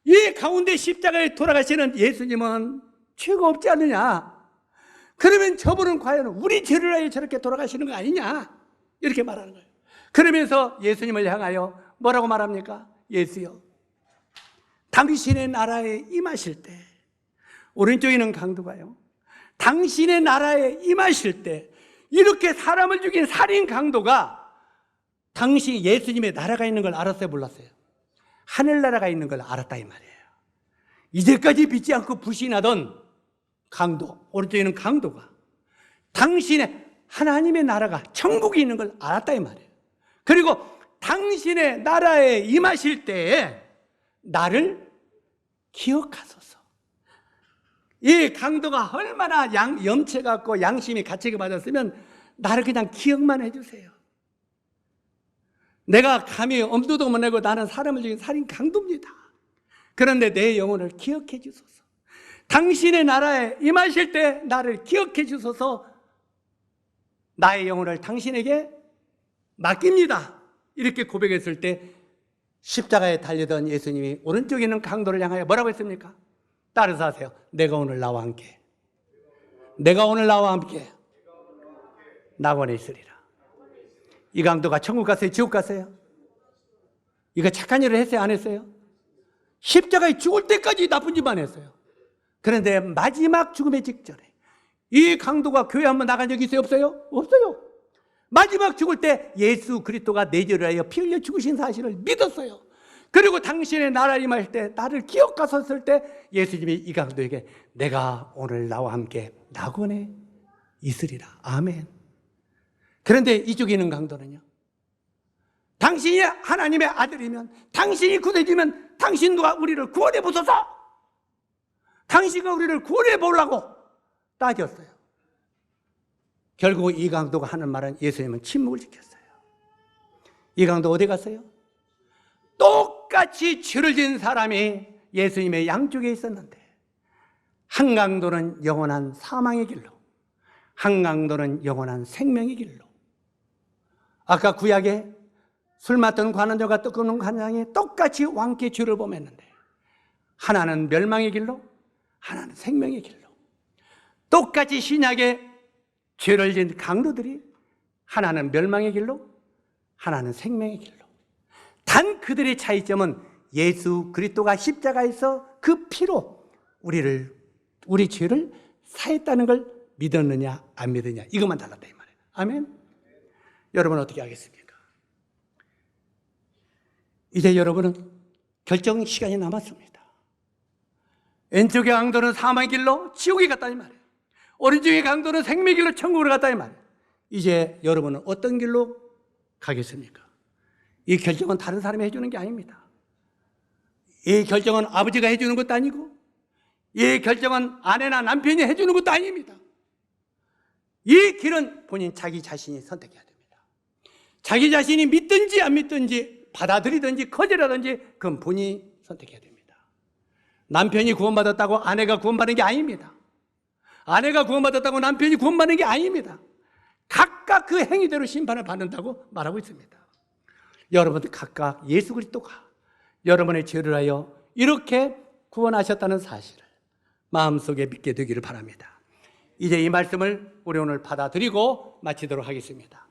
이 가운데 십자가에 돌아가시는 예수님은 죄가 없지 않느냐. 그러면 저분은 과연 우리 죄를 위하여 저렇게 돌아가시는 거 아니냐, 이렇게 말하는 거예요. 그러면서 예수님을 향하여 뭐라고 말합니까? 예수여, 당신의 나라에 임하실 때, 오른쪽에 있는 강도가요, 당신의 나라에 임하실 때 이렇게 사람을 죽인 살인 강도가 당시 예수님의 나라가 있는 걸 알았어요, 몰랐어요? 하늘나라가 있는 걸 알았다 이 말이에요. 이제까지 믿지 않고 불신하던 강도, 오른쪽에 있는 강도가 당신의 하나님의 나라가 천국이 있는 걸 알았다 이 말이에요. 그리고 당신의 나라에 임하실 때에 나를 기억하소서. 이 강도가 얼마나 염치 갖고 양심이 갇히게 맞았으면 나를 그냥 기억만 해주세요. 내가 감히 엄두도 못 내고 나는 사람을 죽인 살인 강도입니다. 그런데 내 영혼을 기억해 주소서. 당신의 나라에 임하실 때 나를 기억해 주소서. 나의 영혼을 당신에게 맡깁니다. 이렇게 고백했을 때 십자가에 달리던 예수님이 오른쪽에 있는 강도를 향하여 뭐라고 했습니까? 따라서 하세요. 내가 오늘 나와 함께, 내가 오늘 나와 함께 낙원에 있으리라. 이 강도가 천국 갔어요? 지옥 갔어요? 이거 착한 일을 했어요? 안 했어요? 십자가에 죽을 때까지 나쁜 짓만 했어요. 그런데 마지막 죽음의 직전에 이 강도가 교회 한번 나간 적이 있어요? 없어요? 없어요. 마지막 죽을 때 예수 그리스도가 내 죄를 위하여 피 흘려 죽으신 사실을 믿었어요. 그리고 당신의 나라에 임할 때 나를 기억하셨을 때 예수님이 이 강도에게 내가 오늘 나와 함께 낙원에 있으리라. 아멘. 그런데 이쪽에 있는 강도는요, 당신이 하나님의 아들이면, 당신이 구원해주면 당신과 우리를 구원해 보소서. 당신과 우리를 구원해 보려고 따졌어요. 결국 이강도가 하는 말은 예수님은 침묵을 지켰어요. 이강도 어디 갔어요? 똑같이 죄를 지은 사람이 예수님의 양쪽에 있었는데, 한강도는 영원한 사망의 길로, 한강도는 영원한 생명의 길로. 아까 구약에 술 맡던 관원들과 떡 굽는 관장이 똑같이 왕께 죄를 범했는데, 하나는 멸망의 길로, 하나는 생명의 길로. 똑같이 신약에 죄를 지은 강도들이 하나는 멸망의 길로, 하나는 생명의 길로. 단 그들의 차이점은 예수 그리스도가 십자가에서 그 피로 우리 죄를 사했다는 걸 믿었느냐 안 믿느냐, 이것만 달랐다 이 말이에요. 아멘. 여러분 어떻게 하겠습니까? 이제 여러분은 결정 시간이 남았습니다. 왼쪽의 강도는 사망의 길로 지옥에 갔다 이 말이에요. 오른쪽의 강도는 생명의 길로 천국으로 갔다 이 말이에요. 이제 여러분은 어떤 길로 가겠습니까? 이 결정은 다른 사람이 해주는 게 아닙니다. 이 결정은 아버지가 해주는 것도 아니고, 이 결정은 아내나 남편이 해주는 것도 아닙니다. 이 길은 본인 자기 자신이 선택해야 됩니다. 자기 자신이 믿든지 안 믿든지, 받아들이든지 거절하든지, 그건 본인이 선택해야 됩니다. 남편이 구원받았다고 아내가 구원받는 게 아닙니다. 아내가 구원받았다고 남편이 구원받는 게 아닙니다. 각각 그 행위대로 심판을 받는다고 말하고 있습니다. 여러분들 각각 예수 그리스도가 여러분의 죄를 하여 이렇게 구원하셨다는 사실을 마음속에 믿게 되기를 바랍니다. 이제 이 말씀을 우리 오늘 받아들이고 마치도록 하겠습니다.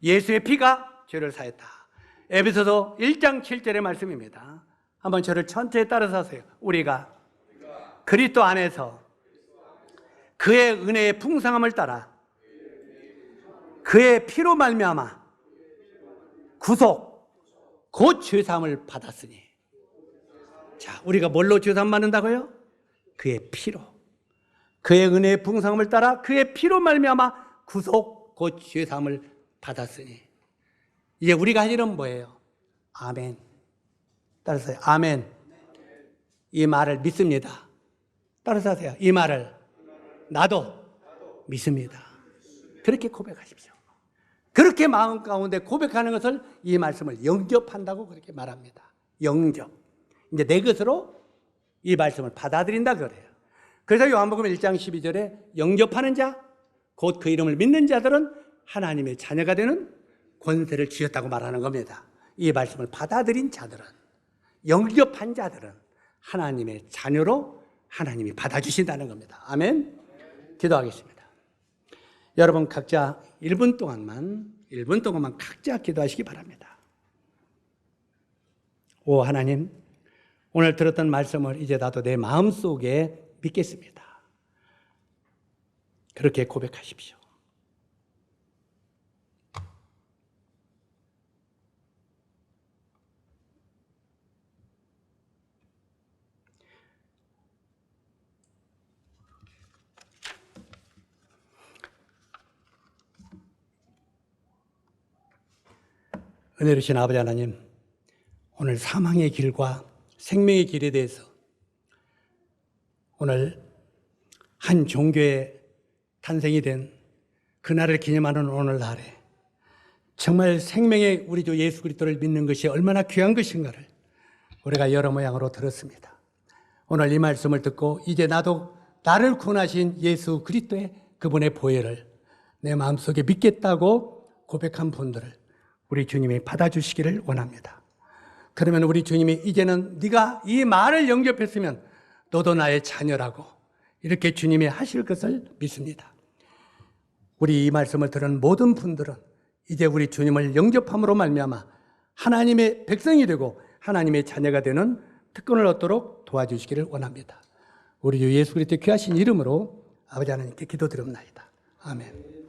예수의 피가 죄를 사했다. 에베소서 1장 7절의 말씀입니다. 한번 저를 천천히 따라서 하세요. 우리가 그리스도 안에서 그의 은혜의 풍성함을 따라 그의 피로 말미암아 구속 곧 죄사함을 받았으니. 자, 우리가 뭘로 죄사함 받는다고요? 그의 피로. 그의 은혜의 풍성함을 따라 그의 피로 말미암아 구속 곧 죄사함을 받았으니. 이제 우리가 할 일은 뭐예요? 아멘. 따라서 아멘. 이 말을 믿습니다. 따라서 하세요. 이 말을 나도 믿습니다. 그렇게 고백하십시오. 그렇게 마음 가운데 고백하는 것을 이 말씀을 영접한다고 그렇게 말합니다. 영접. 이제 내 것으로 이 말씀을 받아들인다 그래요. 그래서 요한복음 1장 12절에 영접하는 자, 곧 그 이름을 믿는 자들은 하나님의 자녀가 되는 권세를 주셨다고 말하는 겁니다. 이 말씀을 받아들인 자들은, 영접한 자들은 하나님의 자녀로 하나님이 받아주신다는 겁니다. 아멘. 기도하겠습니다. 여러분 각자 1분 동안만 각자 기도하시기 바랍니다. 오 하나님, 오늘 들었던 말씀을 이제 나도 내 마음속에 믿겠습니다. 그렇게 고백하십시오. 은혜로우신 아버지 하나님, 오늘 사망의 길과 생명의 길에 대해서 오늘 한 종교의 탄생이 된 그날을 기념하는 오늘날에 정말 생명의 우리 주 예수 그리스도를 믿는 것이 얼마나 귀한 것인가를 우리가 여러 모양으로 들었습니다. 오늘 이 말씀을 듣고 이제 나도 나를 구원하신 예수 그리스도의 그분의 보혈을 내 마음속에 믿겠다고 고백한 분들을 우리 주님이 받아주시기를 원합니다. 그러면 우리 주님이 이제는 네가 이 말을 영접했으면 너도 나의 자녀라고 이렇게 주님이 하실 것을 믿습니다. 우리 이 말씀을 들은 모든 분들은 이제 우리 주님을 영접함으로 말미암아 하나님의 백성이 되고 하나님의 자녀가 되는 특권을 얻도록 도와주시기를 원합니다. 우리 주 예수 그리스도의 귀하신 이름으로 아버지 하나님께 기도드립니다. 아멘.